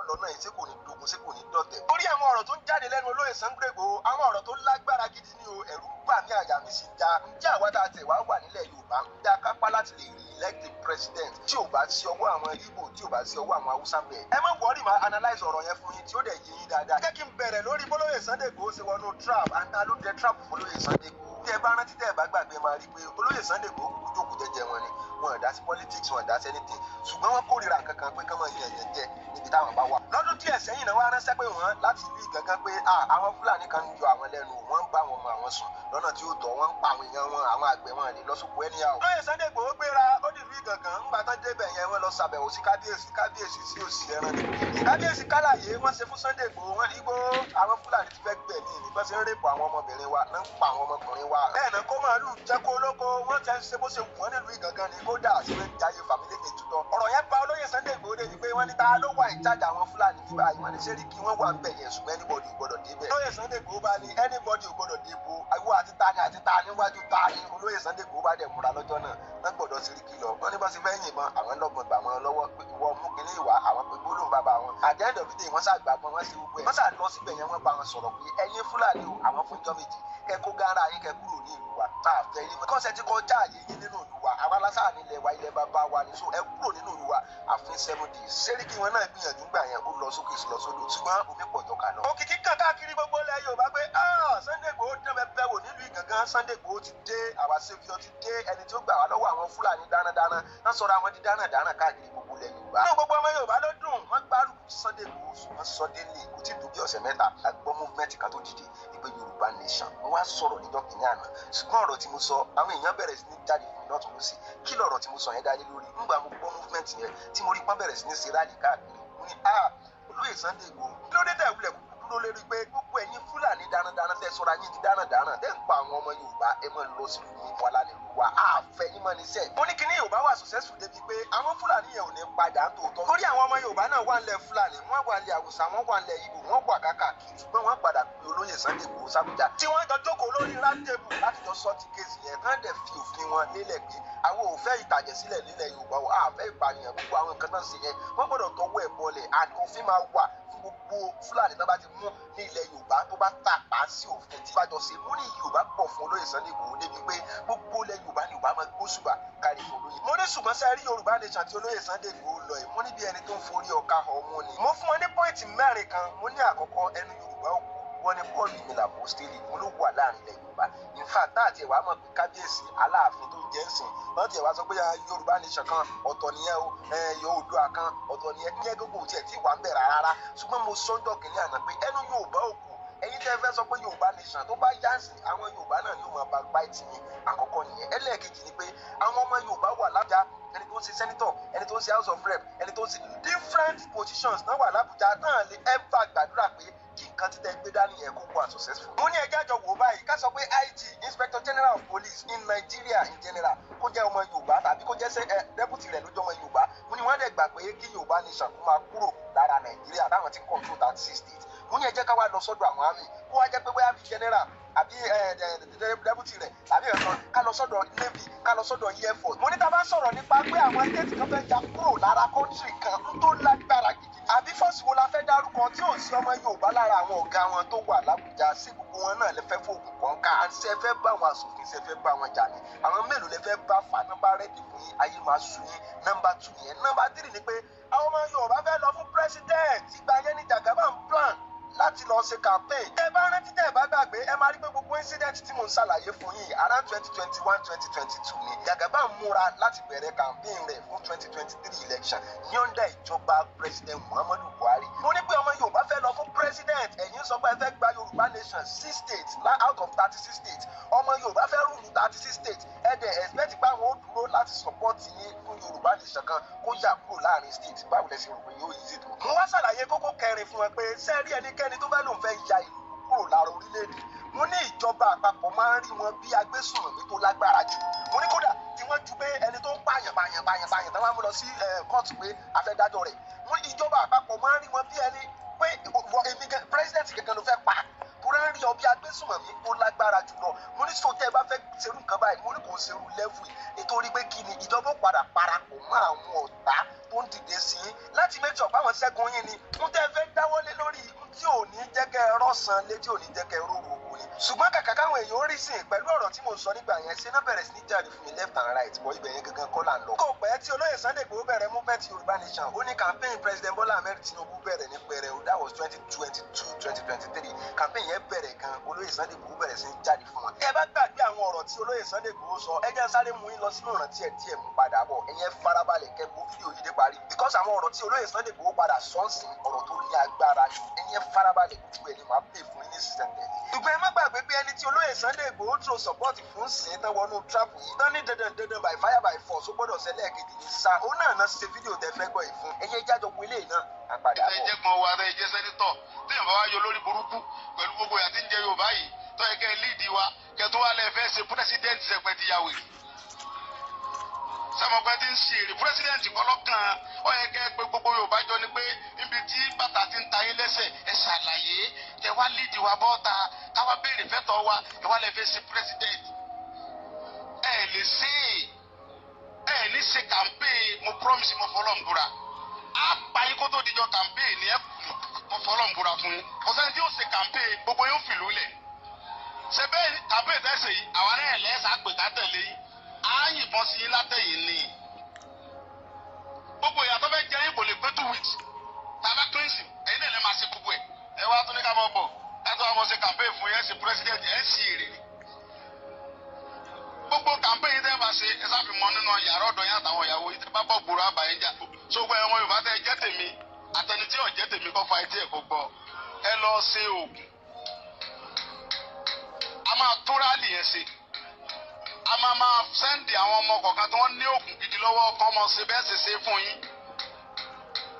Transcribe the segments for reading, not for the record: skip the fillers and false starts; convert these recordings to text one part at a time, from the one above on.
lọ́nà yìí ṣé kò ní dogun ṣé kò ní dọ̀tẹ̀. Torí àwọn ọ̀rọ̀ tó ń jáde lẹ́nu olóyè Sunday Igboho àwọn ọ̀rọ̀ tó lágbára gidi ni o, ẹ̀rù ń bà mí àyà mi sì já. Ǹjẹ́ àwa tá a tẹ̀ wá wà nílẹ̀ Yorùbá ń dá kápá láti lè rí elect president tí ò bá sí ọwọ́ àwọn Igbo tí ò bá sí ọwọ́ àwọn Haúsá bẹ́ẹ̀. Ẹ má wọ́ọ̀rì máa analyse ọ̀rọ̀ yẹn fún yín tí ó dẹ̀ yé yín dáadáa. Jẹ́ kí n bẹ̀rẹ̀ lórí bólóyè Sunday Igboho ṣe wọnú trap àǹtá ló dé trap fólóyè Sunday Igboho. Tí ẹ bá rántí tẹ́ ẹ bá gbàgbé máa rí pé olóyè Sunday Igboho kúkú jókòó jẹ́jẹ́ wọn ni wọn ò dá sí politics wọn ò dá sí anything ṣùgbọ́n wọ́n kórìíra kankan pé kán máa yan ẹ̀yẹ jẹ níbi táwọn bá wà. Lọ́dún díẹ̀ sẹ́yìn náà wá ránṣẹ́ pé wọ́n láti ìlú Ìgangan pé àwọn Fúlàní kan ń yọ àwọn lẹ́nu wọ́n ń bá àwọn ọmọ àwọn sùn lọ́nà tí ó tọ́ wọ́n ń pa àwọn èèyàn wọn àwọn àgbẹ̀ wọn lè lọ sóko ẹni àwọn. olóyè Sunday Igboho gbéra ó di ìlú Ìgangan ńgbà tán débẹ̀ yẹn wọ́n lọ ṣàbẹ̀wò sí kábíyèsí sí òsì ẹran ni. kábíyèsí kálàyé wọ́n ṣe fún Sunday Igboho wọ́n ní Igboho àwọn Fúlàní ti fẹ́ gbẹ̀mí ní bá ṣe ń rèpọ̀ àwọn ọmọbìnrin wa náà ń pa àwọn ọmọkùnrin wa. bẹ́ẹ̀ náà kó màálù jẹ́ kó lóko wọ́n ti ń ṣe bó ṣe wù wọ́n nílùú Ìgangan ni kódà sí ń jayé fàmílì ètùtọ́. ọ̀rọ̀ yẹn bá olóyè Sunday Igboho dé pé wọ́n ní ta ló wà ìjájà àwọn Fúlàní nígbà yìí wọ́n ní sẹ́rí kí wọ́n wà ń bẹ̀ yẹn ṣùgbọ́n anybody ò gbọ́dọ̀ débẹ̀. olóyè Sunday Igboho bá ní anybody ò gbọ́dọ̀ débò àìwọ àti ta níwájú ta ni olóyè Sunday Igboho bá dẹ̀ múra lọ́jọ́ náà wọ́n gbọ́dọ̀ Sẹ́ríkì lọ. wọ́n ní bá ṣe fẹ́ yìnbọn àwọn lọ́gbọ̀n gbà wọn lọ́wọ́ pé ìwọ mú kinní ìwà àwọn pé gbólóhùn bàbá wọn. at the end of the day wọ́n ṣàgbàgbọ́n wọ́n ṣe gbogbo ẹ̀. wọ́n ṣà lọ síbẹ̀ yẹn wọ́n bá wọn sọ̀rọ̀ pé ẹ̀yin Fúlàní o àwọn fún ìjọ méjì kẹ́ kó gáárà yín kẹ́ kúrò ní ìlú wa tá a fẹ́ yín. kọ́sẹ̀ tí kọjá àyè yín nínú ìlú wa àwa lásán nílẹ̀ wa ilẹ̀ bàbá wa ní so ẹ kúrò nínú ìlú wa àfin 7 days. Sẹ́ríkì wọn náà gbìyànjú gbà yẹn ó lọ sókè lọ sódò ṣùgbọ́n omi pọ̀ jọ kà lọ. òkìkí kan káàkiri gbogbo ilẹ̀ Yorùbá pé Sunday Igboho dẹ́bẹ̀ bẹ́ wò nílùú Ìgangan Sunday Igboho ti dé àwa saviour ti dé ẹni tí ó gbà wá lọ́wọ́ àwọn Fúlàní dánadáná náà sọ̀rọ̀ àwọn di dánadáná káàkiri gbogbo ilẹ̀ Yorùbá. náà gbogbo ọmọ Yorùbá ló dùn wọ́n gbárùkù Sunday Igboho ṣùgbọ́n sọdẹ́lì kò tí ì dùn bí ọ̀sẹ̀ mẹ́ta àgbọ̀ movement kan tó dìde ìpè Yorùbá nation mo wá sọ̀rọ̀ níjọ́ kìíní àná ṣùgbọ́n ọ̀rọ̀ tí mo sọ àwọn èèyàn bẹ̀rẹ̀ sí ní jáde fún mi lọ́tún lọ́sì kí lọ̀rọ̀ tí mo sọ yẹn dálé lórí ńgbà mo gbọ́ movement yẹn tí mo rí pọ́n bẹ̀rẹ̀ sí ní ṣe rálì káàkiri mo ní olóyè Sunday Igboho kí ló dé tẹ̀ wúlẹ̀ dúró lérí pé gbogbo ẹ̀yin Fúlàní dánadáná tẹ́ sọ́ra yín di dánadáná tẹ́ ń pa àwọn ọmọ Yorùbá ẹ mọ̀ lọ sí ìlú wọn lálẹ́ ìlú wa àfẹ́ yín mọ̀ ní sẹ́ẹ̀. mo ní kíní Yorùbá wà successful débi pé àwọn Fúlàní yẹn ò ní padà tòótọ́. torí àwọn ọmọ Yorùbá náà wà nílẹ̀ Fúlàní wọ́n wà nílẹ̀ Haúsá wọ́n wà nílẹ̀ Ìgbò wọ́n wà káàkiri ṣùgbọ́n wọ́n padà pé olóyè Sunday Igboho s'Àbújá tí wọ́n jọ jókòó lórí rántébù láti jọ sọ́ọ̀tì kéèsì yẹn kán dẹ̀ fi òfin wọn lélẹ̀ pé àwọn ò fẹ́ ìtàjẹ̀sílẹ̀ nílẹ̀ Yorùbá wọn àfẹ́ ìpànìyàn gbogbo àwọn nǹkan náà ṣe yẹn wọ́n gbọ́dọ̀ tọwọ́ ẹ̀ bọlẹ̀ àti òfin máa wà gbogbo Fúlàní tó bá ti mú ní ilẹ̀ Yorùbá tó bá tàpá sí òfin tí bá jọ ṣe mú ní Yorùbá pọ̀ fún olóyè Sunday Igboho débi pé gbogbo ilẹ̀ Yorùbá ni Yorùbá máa gbóṣùbà kárí fún olóyè. mo ní ṣùgbọ́n sẹ́ rí Yorùbá nation tí olóyè Sunday Igboho lọ yìí mo ní bí ẹni tó ń forí ọkà ọmọ ni. mo fún wọn ní pọ́ìntì mẹ́rin kan mo ní àkọ́kọ́ ẹnu Yorùbá òkú wọn ní Paul ìmìlà apostoli mo ló wà láàrin ilẹ̀ Yorùbá in fact tá àti ẹ̀wà mọ̀ pé kábíyèsí Aláàfin tó jẹ́ sìn wọ́n ti ẹ̀wà sọ pé Yorùbá nation kan ọ̀tọ̀ nìyẹn o Oòduà kan ọ̀tọ̀ nìyẹn ní ẹgbẹ́ gbòòtì ẹ̀ tí wà ń bẹ̀rẹ̀ rárá ṣùgbọ́n mo sọ́jọ́ kìnìún àná pé ẹnu Yorùbá òkú ẹ̀yin tẹ́ fẹ́ sọ pé Yorùbá nation tó bá yá sí àwọn Yorùbá náà ni ó máa bá báìtì yín àkọ́kọ́ nìyẹn ẹlẹ́ẹ̀kejì ni pé àwọn ọmọ Yorùbá wà lábújá ẹni tó ń ṣe senator ẹni tó ń ṣe house of rep ẹni tó ń ṣe different positions náà wà lábújá náà lè ever gbàdúrà pé kí nǹkan títẹ̀ gbé dání yẹn kó wà successful. mo ní ẹjẹ́ àjọ wò báyìí ká sọ pé IG Inspector General of Police in Nigeria in general kó jẹ́ ọmọ Yorùbá tàbí kó jẹ́ deputy rẹ̀ lójó ọmọ Yorùbá mo ní wọ́n dẹ̀ gbà pé kí Yorùbá nation kó máa kúrò lára Nàìjíríà táwọn ti control 36 states mo ní ẹjẹ́ ká wá lọ sọ́dọ̀ àwọn àmì kó wá jẹ́ pé bóyá bíi general àbí deputy rẹ̀ tàbí ẹ̀kan ká lọ sọ́dọ̀ navy ká lọ sọ́dọ̀ air force. mo ní tá a bá sọ̀rọ̀ nípa pé àwọn state kan fẹ́ ja kúrò lára country kan tó lágbára gidi àbí fọ́ọ̀sì wo la fẹ́ dárúkọ tí ò sí ọmọ Yorùbá lára àwọn ọ̀gá wọn tó wà l'Àbújá sí gbogbo wọn náà lè fẹ́ fòògùn kan ká ṣe fẹ́ bá àwọn aṣòfin ṣe fẹ́ bá wọn jà ní àwọn mélòó lè fẹ́ bá fa nọ́mbà rẹ́dì fún yín ayé máa sùn yín nọ́mbà 2 yẹn nọ́mbà 3 ni pé àwọn ọmọ Yorùbá fẹ́ lọ fún president ìgbà yẹn ní Jagaban plan láti lọ ṣe campaign. ẹ bá rántí tẹ́ ẹ bá gbàgbé ẹ máa rí pé gbogbo incident tí mò ń ṣàlàyé fún yín around 2021-2022 ni Jagaban múra láti bẹ̀rẹ̀ campaign rẹ̀ fún 2023 election ní ọ̀ndà ìjọba president Muhammadu Buhari. mo ní pé ọmọ Yorùbá fẹ́ lọ fún president ẹ̀yin sọ pé ẹ fẹ́ gba Yorùbá nation 6 states out of 36 states ọmọ Yorùbá fẹ́ rúlu 36 states ẹ dẹ̀ expect pé àwọn ó dúró láti support yín fún Yorùbá nation kan kó yà kúrò láàrin state báwo lẹ ṣe rò pé yóò yí sí tó. mo wá ṣàlàyé kókó kẹrin fún ẹ pé sẹ́ẹ̀rí ẹnikẹ́ni tó bá lòun fẹ́ ya ìlú kúrò lára orílẹ̀-èdè mo ní ìjọba àpapọ̀ máa ń rí wọn bí agbésùnmọ̀mí tó lágbára jù mo ní kódà tí wọ́n ju pé ẹni tó ń pààyàn tó máa mú lọ sí kóòtù pé afẹ́dájọ́ rẹ̀ mo ní ìjọba àpapọ̀ máa ń rí wọn bí ẹni pé èmi president gẹ́gẹ́ ló fẹ́ pa tó rẹ́ rí ọ bí agbésùnmọ̀mí tó lágbára jùlọ mo ní sọ́tẹ́ bá fẹ́ ṣerú nǹkan báyìí mo ní kò ṣerú level nítorí pé kí ni ìjọba ó padà parapọ̀ mọ́ àwọn ọ̀tá Igboho ń dìde sí láti make sure páwọn ṣẹ́gun yín ni ń tẹ́ fẹ́ dáwọ́lé lórí tí ò ní jẹ́ kẹ́ ẹ rọ́sàn létí ò ní jẹ́ kẹ́ ẹ róró òkú ni. ṣùgbọ́n kàkà káwọn èèyàn ó rí sìn pẹ̀lú ọ̀rọ̀ tí mo sọ nígbà yẹn ṣe náà bẹ̀rẹ̀ sí ní jáde fún mi left and right bọ́ ibẹ̀ yẹn gangan kọ́ là ń lọ. kò pẹ́ tí olóyè Sunday Igboho bẹ̀rẹ̀ movement Yorùbá Nation ó ní campaign President Bola Ahmed Tinubu bẹ̀rẹ̀ ní pẹrẹu that was 2022-2023 campaign yẹn bẹ̀rẹ̀ gan olóyè Sunday Igboho bẹ̀rẹ̀ sí ní jáde fún wọn. ẹ bá gbàgbé àwọn ọ̀rọ̀ tí olóyè Sunday Igboho sọ ẹ jẹ́ sáré mú yín lọ sínú ìrántí ẹ̀ díẹ̀ mú padà bọ̀ ẹ̀yẹn farabalẹ̀ kẹ́ gbọ́ fídíò yìí dé parí because àwọn ọ̀rọ̀ tí olóyè Sunday Igboho padà sọ́ọ̀sì ọ̀rọ̀ tó ní agbára ẹ̀yẹn farabalẹ̀ gbogbo ẹ̀ ni màá pè fún yín ní sísẹ̀ tẹ̀lé. ṣùgbọ́n ẹ má gbàgbé pé ẹni tí olóyè Sunday Igboho tó support fún sìn tán wọnú trap yìí tán ní dandan by fire by force ó gbọ́dọ̀ ṣẹlẹ̀ kejì ní sá òun náà náà ṣe fídíò tẹ fẹ́ gbọ́ yìí fún ẹ̀yẹ jájọ wọlé náà àpàdà bọ̀. ẹ jẹ́ gbọ́n wa ẹ jẹ́ sẹ́nitọ̀ tí yàrá wa yọ lórí burúkú pẹ̀lú gbogbo yàtí ń jẹ Yorùbá yìí tó yẹ kẹ́ ẹ líìdì wa kẹ́ tó wà lẹ́ fẹ́ ṣe pírẹsidẹ́ǹtì sẹ́pẹ́ ti yàwé sọmọpẹ́ ti ń ṣe èrè pírẹsidẹ́ǹtì kọlọ́kàn ó yẹ kẹ́ ẹ pé gbogbo Yorùbá jọ ni pé níbi tí bàtà ti ń ta yín lẹ́sẹ̀ ẹ ṣàlàyé kẹ́ wá líìdì wa bọ́ta káwá béèrè fẹ́tọ̀ wa ẹ wá lẹ́ fẹ́ ṣe pírẹsidẹ́ǹtì ẹ lè ṣe ẹ ní ṣe campaign mo promise mo fọlọ́ ń búra á pa yín kó tó dijọ́ campaign ni ẹ mo fọlọ́ ń búra fún yín ọ̀sẹ̀ tí ó ṣe campaign gbogbo yóò fìlú lẹ̀ ṣe bẹ́ẹ̀ campaign tẹ̀sẹ̀ yìí àwọn náà lẹ́sà pè ká tẹ̀lé yín á yìnbọn sí yín látẹ̀yìn ni gbogbo ìyàtọ̀ fẹ́ jẹ́ yín kò lè pé 2 weeks tàbá cleansing ẹ̀yin náà lè máa ṣe gbogbo ẹ̀ ẹ wá tún ní ká mọ̀ bọ̀ ká tó wá mọ̀ ṣe campaign fún yẹn ṣe president ẹ̀ sì èrè ni gbogbo campaign tẹ́ bá ṣe ẹ sáfi mọ nínú yàrá ọ̀dọ̀ yẹn àtàwọn ìyàwó yìí tẹ́ bá bọ̀ gbòòrò àbáyé jà sógbó ẹ̀wọ̀n Yorùbá tẹ́ jẹ́ tèmi àtẹni tí ò jẹ́ tèmi kọ́ fa etí ẹ̀ kó gbọ́ ẹ lọ ṣe oògùn a máa tún rálì yẹn ṣe a máa sẹ́ndì àwọn ọmọ kọ̀ọ̀kan tí wọ́n ní oògùn gidi lọ́wọ́ kan mọ̀ ṣe bẹ́ẹ̀ ṣe ṣe fún yín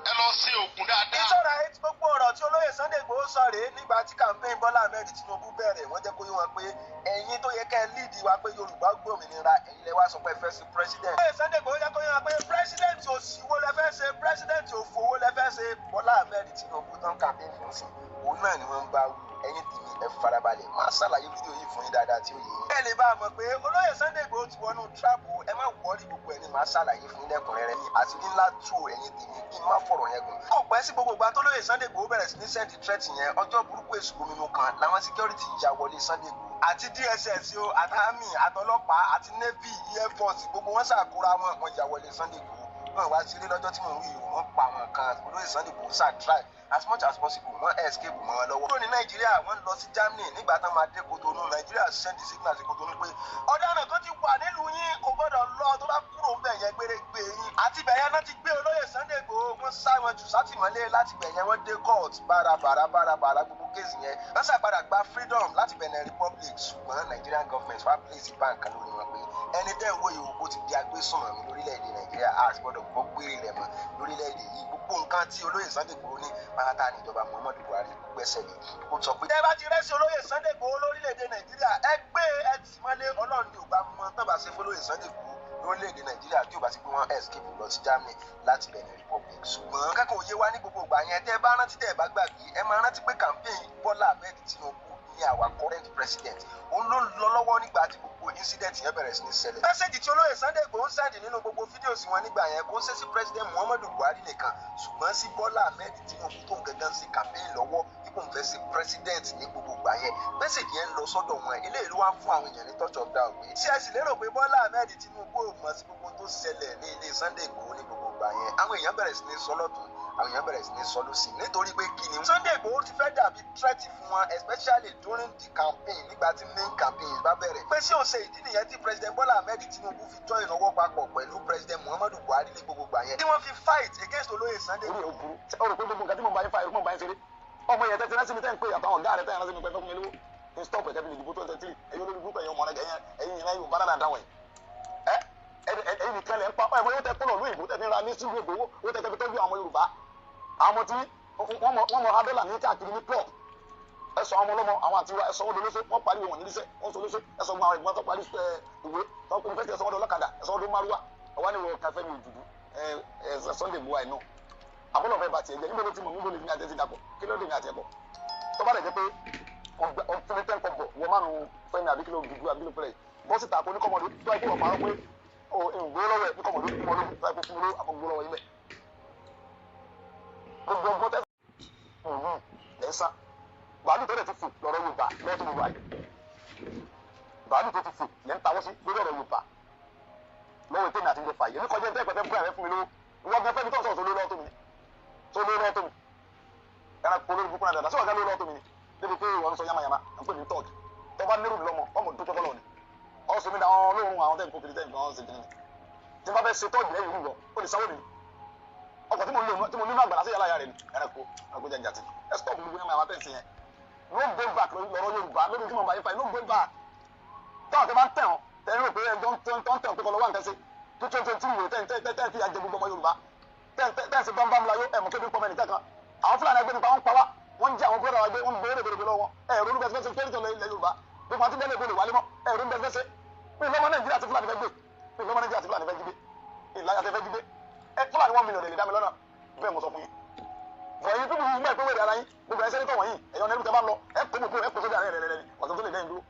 ẹ lọ ṣe oògùn dáadáa. ìṣòro ayé tí gbogbo ọ̀rọ̀ tí olóyè Sunday Igboho sọ rèé nígbà tí campaign Bọ́lá Ahmed Tinubu bẹ̀rẹ̀ wọ́n jẹ́ kó yé wọn pé ẹ̀yin tó yẹ kẹ́ ẹ líìdì wa pé Yorùbá gbòmìnira ẹ̀yin lẹ wá sọ pé ẹ fẹ́ sí president. olóyè Sunday Igboho jẹ́ kó yé wọn pé president òsìwò lẹ fẹ́ ṣe president òfowó lẹ fẹ́ ṣe Bọ́lá Ahmed Tinubu tán campaign fún sí òun náà ni wọ́n ń bá wù ẹ̀yin tèmi ẹ farabalẹ̀ máa ṣàlàyé fídíò yìí fún yín dáadáa tí ó yé yín. ẹ lè bá a mọ̀ pé olóyè Sunday Igboho ti wọnú tíráàpù ẹ má wọrí gbogbo ẹni máa ṣàlàyé fún yín lẹ́kùnrẹ́rẹ́ ní àti ní ńlá tó ẹ̀yin tèmi kí n má fọ̀rọ̀ yẹn gùn. kò pẹ́ sí gbogbo ìgbà tó lóyè Sunday Igboho bẹ̀rẹ̀ sí ní sẹ́ǹdì threat yẹn ọjọ́ burúkú èṣù gómìnà kan làwọn security ya wọlé Sunday Igboho àti DSS o àtàmì àtọlọ́pàá àti Navy Air Force gbogbo wọn ṣàkóra wọn ya wọlé Sunday Igboho wọn wá sí ilé lọ́jọ́ tí mò ń wí wọn pa wọn kan olóyè Sunday Igboho ṣáà try as much as possible wọ́n escape mọ́ wọn lọ́wọ́. kúrò ní Nàìjíríà wọ́n lọ sí Germany nígbà tán máa dé Kotonu Nàìjíríà send the signal sí Kotonu pé ọ̀daràn kan ti wà nílùú yín kò gbọ́dọ̀ lọ tó bá kúrò ń bẹ̀ yẹn gbé yín. àti bẹ̀yẹn náà ti gbé olóyè Sunday Igboho wọ́n sá wọn jù sátìmọ́lé láti bẹ̀yẹn wọ́n dé court bárabàrà gbogbo kéèsì yẹn wọ́n ṣàpadà gba freedom láti Benin Republic ṣùgbọ́n Nigerian government wá place bank kan lórí wọn pé ẹni tẹ́ ń wò yìí ó ti di agbésùnmọ̀mí lórílẹ̀‐èdè Nàìjíríà àti gbọ́dọ̀ gbọ́ gbére rẹ̀ mọ́ lórílẹ̀‐èdè yìí gbogbo nǹkan tí olóyè Sunday Igboho ní pátá ní ìjọba Muhammadu Buhari gbẹ́sẹ̀ lé ó sọ pé. tẹ́ bá ti rẹ́sì olóyè Sunday Igboho lórílẹ̀‐èdè Nàìjíríà ẹ gbé ẹ tì mọ́lé Ọlọ́run ní ògbà mọ́ tán bá ṣe fọlóyè Sunday Igboho lórílẹ̀‐èdè Nàìjíríà tí ò bá ti pé wọ́n escape lọ sí Germany láti Benin Republic ṣùgbọ́n kẹ́kọ̀ọ́ òye wa ní gbogbo ìgbà yẹn tẹ́ bá rántí tẹ́ bá gbàgbé ẹ máa rántí pé campaign Bọ́lá Ahmed Tinubu ní our current president òun ló lọ lọ́wọ́ nígbà tí gbogbo incident yẹn bẹ̀rẹ̀ sí ní ṣẹlẹ̀. mẹ́sẹ̀gì tí olóyè Sunday Igboho sẹ́ndì nínú gbogbo fídíò sí wọn nígbà yẹn kò ń ṣe sí president Muhammadu Buhari nìkan ṣùgbọ́n sí Bọ́lá Ahmed Tinubu tó ń gangan sí campaign lọ́wọ́ ipò ń fẹ́ sí president ní gbogbo ìgbà yẹn mẹ́sẹ̀gì yẹn ń lọ sọ́dọ̀ wọn eléyìí ló wá fún àwọn èèyàn ní touch of doubt pé tí ẹ sì lérò pé Bọ́lá Ahmed Tinubu ò mọ̀ sí gbogbo tó ṣẹlẹ̀ ní ilé Sunday Igboho ní gbogbo ìgbà yẹn àwọn èèyàn bẹ̀rẹ̀ sí ní sọ lọ́tún àwọn èèyàn bẹ̀rẹ̀ sí ní sọ lọ́sì nítorí pé kí ni Sunday Igboho ti fẹ́ dàbí threat fún wọn especially during the campaign nígbà tí main campaign bá bẹ̀rẹ̀ pé sí òsè ìdí nìyẹn tí president Bọ́lá Ahmed Tinubu fi join ọwọ́ papọ̀ pẹ̀lú president Muhammadu Buhari ní gbogbo ìgbà yẹn tí wọ́n fi fight against olóyè Sunday Igboho. ó rò pé gbogbo nǹkan tí mo bá yín fa irúgbọ́n bá yín ṣeré ọmọ yẹn tẹ́tí rẹ́sìmí tẹ́ ń pè àtàwọn ọ̀gá rẹ̀ tẹ́ rẹ́sìmí pẹ́ fún mi lówó ní stop ẹ̀tẹ́ bíi ìdìbò 2023 ẹ̀yin olórí gbogbo ẹ̀yin ọmọ rẹ̀ ẹ̀yin yìí náà yóò bá dáadáa dáwọn yìí ẹ̀yin nìkan lẹ̀ ń pa ẹ̀mọ yóò tẹ́ kó lọ lóyìnbó tẹ́ fi ra ní sílùú èbó ó tẹ́ fi tọ́jú àwọn Yorùbá àwọn tí wọ́n mọ adọ́là ní káàkiri ní club ẹ̀sọ́ àwọn ọlọ́mọ àwọn àti ẹ̀sọ́ wọn lọ́sẹ̀ wọ́n parí wọn nílẹ̀ wọ́n sọ lọ́sẹ̀ ẹ̀sọ́ wọn àwọn ìgbọ́n tó parí ìwé tó kún fẹ́ẹ́ ẹ̀sọ́ wọn lọ́kadà ẹ̀sọ́ wọn ló márùwà ọwọ́ ni wọ́n kàfẹ́ mi òdùdú Sunday Igboho àìná àbúrò fẹ́ bá tiẹ̀ jẹ́ níbo ló ti mọ̀ níbo lè ní àti ẹ̀sìn dàpọ̀ kí ló dé ní àti ẹ̀bọ̀ tó bá dẹ̀ jẹ́ pé ọ̀fẹ́rẹ́ tẹ́ ń kọ̀ bọ̀ wọ́n máa ń fẹ́ ní àbíkílò òdùdú àbílò pẹ̀lẹ́ bọ́sì tààkó ní kọ́mọdé tó ẹ̀kọ́ wọ̀ parọ́ pé ìgbó lọ́wọ́ ẹ̀ ní kọ́mọdé fún wọn ló tó ẹ̀kọ́ fún wọn ló àkọ́gbó lọ́wọ́ yín bẹ́ẹ̀ gbogbo ọgbọ́n tẹ́sán lẹ́sàn bàálù tó lè ti fò lọ́rọ̀ Yorùbá lọ́wọ́ tó gbogbo àyè bàálù tó ti fò lẹ́ ń tawọ́ sí lórí ọ̀rọ̀ Yorùbá lọ́wọ́ ètò ìrìnàjò ìjọba yìí kọjá ẹgbẹ́ pẹ̀pẹ́ fún ẹ̀rẹ́ fún mi lówó ìwọ gan fẹ́mi tó ń sọ̀rọ̀ tó lórí lọ́wọ́ tó mi tó lórí lọ́wọ́ tó mi ẹ̀rọ kò lórí bukú náà dáadáa sọ̀rọ̀ gan lórí lọ́wọ́ tó mi ni débi pé ìwọ ń sọ yamayama ń pè ní tọ́ọ̀kì tó bá nírù lọ́mọ ọmọ tó tọ́kọ́ lọ́wọ́ ni ọ sọ mi da àwọn olóhùn àwọn tẹ̀ ń kó kiri tẹ̀ ń gbọ́n ṣe kiri ni tí n bá fẹ́ ṣe tọ́ọ̀gì lẹ́yìn ìlú lọ ó lè sanwó mi ọkọ̀ tí mo nínú àgbàlá sí yàrá yàrá rẹ̀ ni ẹ̀rọ kó jẹ́ jàtì ẹ̀ stop gbogbo yamayama tẹ̀ ń ṣe yẹn no go back lọ́rọ̀ Yorùbá lórí tí mo bá yín fa no go back táwọn tẹ bá ń tẹ̀ ọ́ tẹ̀ ń rò pé ẹjọ́ ń tẹ̀ ọ́ pé kọ́ lọ́wọ́ nǹkan ṣe tó tó tí ìwé tẹ́ fi àjẹ gbogbo ọmọ Yorùbá tẹ́ ṣe bámbám láyé ẹ̀mọ́ kébí pọ́mọ nìkan kan àwọn Fúlàní ẹgbẹ́ nípa wọn pa wá wọ́n ń jẹ àwọn búrọ́dà wa gbé wọ́n ń gbé rèbèrèbè lọ́wọ́ ẹ̀rọ ní bẹ́sẹ̀ fẹ́ẹ́ tẹ̀lé ilẹ̀ Yorùbá bí wọ́n ti bẹ́ẹ̀ lè wálé mọ́ ẹ̀rọ ní bẹ́sẹ̀ pé lọ́mọ Nàìjíríà ti Fúlàní fẹ́ gbé pé lọ́mọ Nàìjíríà ti Fúlàní fẹ́ jí gbé ìlàyà tẹ fẹ́ jí gbé Fúlàní 1 million lè dá mi lọ́nà bẹ́ẹ̀ mo sọ fún yín fọyín tó bí mọ̀ pé wẹ̀rẹ̀ ara yín gbogbo ẹ̀ sẹ́ni tó wọ̀nyí ẹ̀yọ́ nẹ́rù tẹ bá lọ ẹ̀ kó gbogbo ẹ̀ kó sójà rẹ̀ rẹ̀ ọ̀sán tó lè lẹ́yìn dúró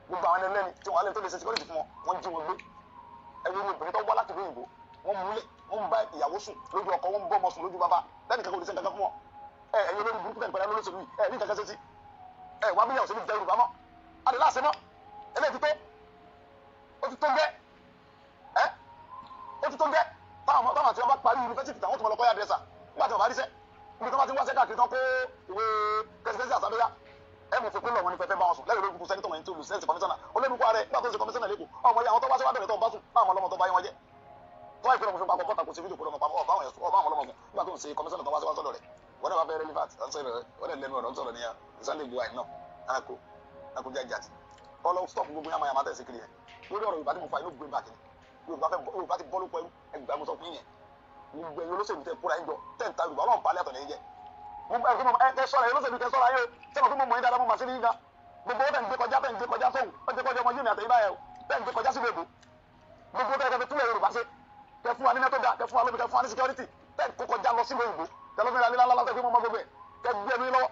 gbogbo àwọn ẹlẹ́ni tí wọ́n á lè tó lè ṣe security fún wọn wọ́n jí wọn gbé ẹ̀rọ obìnrin tó wá láti ìlú òyìnbó wọ́n múlẹ̀ wọ́n ń bá ìyàwó sùn lójú ọkọ wọ́n ń bọ́ ọmọ sùn lójú bàbá lẹ́nu kankan olùsẹ́ kankan fún wọn ẹ̀yin olórí burúkú tẹ̀ pẹ̀lú olóṣèlú yìí ní kankan ṣe sí wá bí ìyàwó sí ní jẹ́ Yorùbá mọ́ adìlá àṣẹ mọ́ eléyìí tó ó ti tó gẹ́ ó ti tó gẹ́ táwọn àti wọn bá parí yunifásitì táwọn tó mọ lọ kọ́ yá dẹ́sà nígbà tí wọn bá rí sẹ́ ibi tó bá ti wá sẹ́ káàkiri tán kó ìwé presidency àsàbẹ́yà mo fi pé lọ́wọ́ ní fẹ́fẹ́ bá wọn sùn lẹ́yìn olóògùn sẹ́nitọ̀ mọ̀ ní tí olùsẹ́ǹsì kọmíṣánná olóògùn ààrẹ nígbà tó ń ṣe kọmíṣánná lẹ́kọ̀ọ́ ọmọ ìyá àwọn tó wá sí wá bẹ̀rẹ̀ tó ń bá sùn máa mọ ọlọ́mọ tó bá yín wọn jẹ́ tó wáyé pé ọmọ fi papọ̀ pọ́tà kò sí fídíò kúrò ọmọ ọba àwọn ọlọ́mọ nígbà tó ń ṣe kọmíṣánná tó wá sí wá sọ́dọ̀ rẹ̀ wọ́n náà wá fẹ́ relevant wọ́n náà lẹ́nu ọ̀rọ̀ ń sọ̀rọ̀ ní Sunday Igboho náà àkó jẹ́ àjàtì ọlọ́ stop gbogbo yàmà yàmà tẹ̀sí kiri yẹn lórí ọ̀rọ̀ Yorùbá tí mo fa inú gbé báàkì Yorùbá ti bọ́ lóko ẹrú ẹgbàá mo sọ fún yẹn gbogbo ẹ̀yin olóṣèlú tẹ kóra ẹjọ tẹ̀ ń ta Yorùbá ọlọ́run palẹ̀ àtọ̀ nìyẹn jẹ́ ẹ sọ̀rọ̀ ẹ̀yin olóṣèlú tẹ sọ̀rọ̀ ayé sẹ́wọ̀n tó mọ̀ mọ̀ yín dáadáa mo mà sí ní yín gan gbogbo tẹ̀ ń gbé kọjá sóhùn ó ń gbé kọjá ọmọ yìí ní àtẹ̀yìn báyẹn o tẹ̀ ń gbé kọjá sílùú èbó gbogbo tẹ̀ kẹfẹ́ túlẹ̀ Yorùbá ṣe kẹ fún wa ní nẹ́tọ́ da kẹ fún wa lóbi kẹ fún wa ní security tẹ̀ kó kọjá lọ sílùú èbó kẹ lọ́ fẹ́ra lílá lálá tẹ̀ fún ọmọ gbogbo ẹ̀ kẹ gbé ẹnu lọ́wọ́.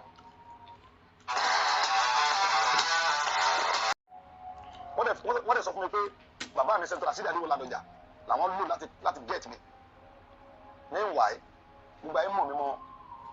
wọ́n dẹ̀ sọ fún mi pé bàbá mi Central Asídì Adéwọlá Ládọjà làwọn lò láti get mi ní ìwà ẹ̀ gbogbo ayé mọ̀ mi mọ́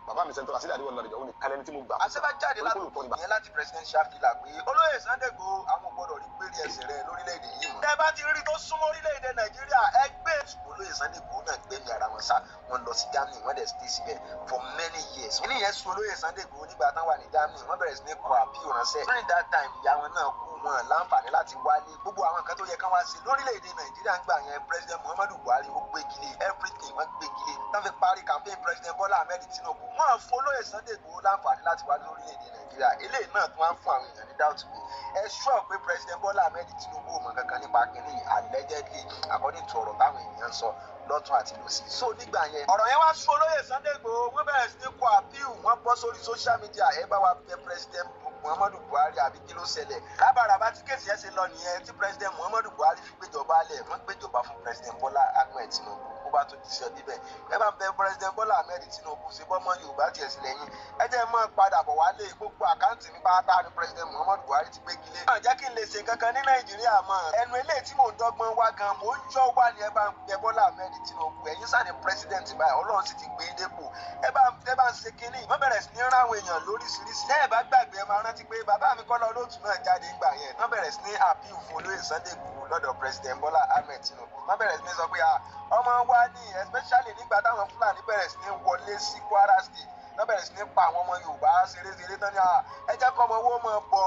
bàbá mi Central Asídì Adéwọlá Ládọjà ó ní kálẹ̀ ní tí mo gbà. àṣebájáde látòkò yẹn láti presidential fila pé olóyè Sunday Igboho àwọn gbọ́dọ̀ rí péré ẹsẹ̀ rẹ̀ lórílẹ̀‐èdè yìí mọ́. tẹ́ bá ti rí tó súnmọ́ orílẹ̀‐èdè Nàìjíríà ẹgbẹ́ olóyè Sunday Igboho náà gbẹ̀mí ara wọn sá wọn lọ sí Germany wọ́n dẹ̀ stay síbẹ̀ for many years. kíní yẹn sún olóyè Sunday Igboho nígbà tán wà ní Germany wọ́n bẹ̀rẹ̀ sí ní kọ àpíò ránṣẹ́. during that time ìyá wọn náà kú wọn láǹfààní láti wálé gbogbo àwọn nǹkan tó yẹ kán wá sí lórílẹ̀‐èdè Nàìjíríà ń gbà yẹn president Muhammadu Buhari ó gbégilé everything wọ́n gbégilé tán fi parí campaign president Bola Ahmed Tinubu wọ́n fún olóyè Sunday Igboho láǹfààní láti wálé lórílẹ̀‐èdè Nàìjíríà eléyìí náà tún wá ń fún àwọn èèyàn ní doubt pé ẹ sọ pé president Bola Ahmed Tinubu ò mọ̀ kankan nípa kínní allegedly according to ọ̀rọ̀ táwọn èèyàn sọ lọ́tún àti lọ́sí. so nígbà yẹn ọ̀rọ̀ yẹn wá sún olóyè Sunday Igboho wọ́n bẹ̀rẹ̀ sí ní kọ appeal wọ́n bọ́ sórí social media ẹ bá wa bẹ president Muhammadu Buhari àbí kí ló ṣẹlẹ̀ lábàràbá tí kéèsì ẹ̀ ṣe lọ nìyẹn tí president Muhammadu Buhari fi gbéjọba lẹ̀ wọ́n gbéjọba fún president Bola Ahmed Tinubu ó bá tó ti ṣe níbẹ̀ ẹ bá bẹ president Bola Ahmed Tinubu ṣe bọ́mọ Yorùbá tiẹ̀ sí lẹ́yìn ẹ jẹ́ mọ́ padà bọ̀ wálé gbogbo àkáǹtì mi pátá ni president Muhammadu Buhari ti gbé gilé. jẹ́ kí n lè ṣe kankan ní Nàìjíríà mọ́ ẹnu eléyìí tí mò ń dọ́gbọ́n wá gan mò ń yọ wá ní ẹ bá ń bẹ Bola Ahmed Tinubu ẹ̀yin sáà ni president báyìí Ọlọ́run sì ti gbé e dépò ẹ bá ń ṣe kínní wọ́n bẹ̀rẹ̀ sí ní rán àwọn èèyàn lóríṣiríṣi ẹ bá gbàgbé ẹ máa rántí pé bàbá mi Kọ́lá Olóòtú náà jáde ńgbà yẹn wọ́n bẹ̀rẹ̀ sí ní appeal fún olóyè Sunday Igboho lọ́dọ̀ president Bola Ahmed Tinubu wọ́n bẹ̀rẹ̀ sí ní sọ pé ọmọ wa ní especially nígbà táwọn Fúlàní bẹ̀rẹ̀ sí ní wọlé sí Kwara State wọ́n bẹ̀rẹ̀ sí ní pa àwọn ọmọ Yorùbá ṣeré tán ní ẹ jẹ́ kọ́ ọmọ owó mọ̀ bọ̀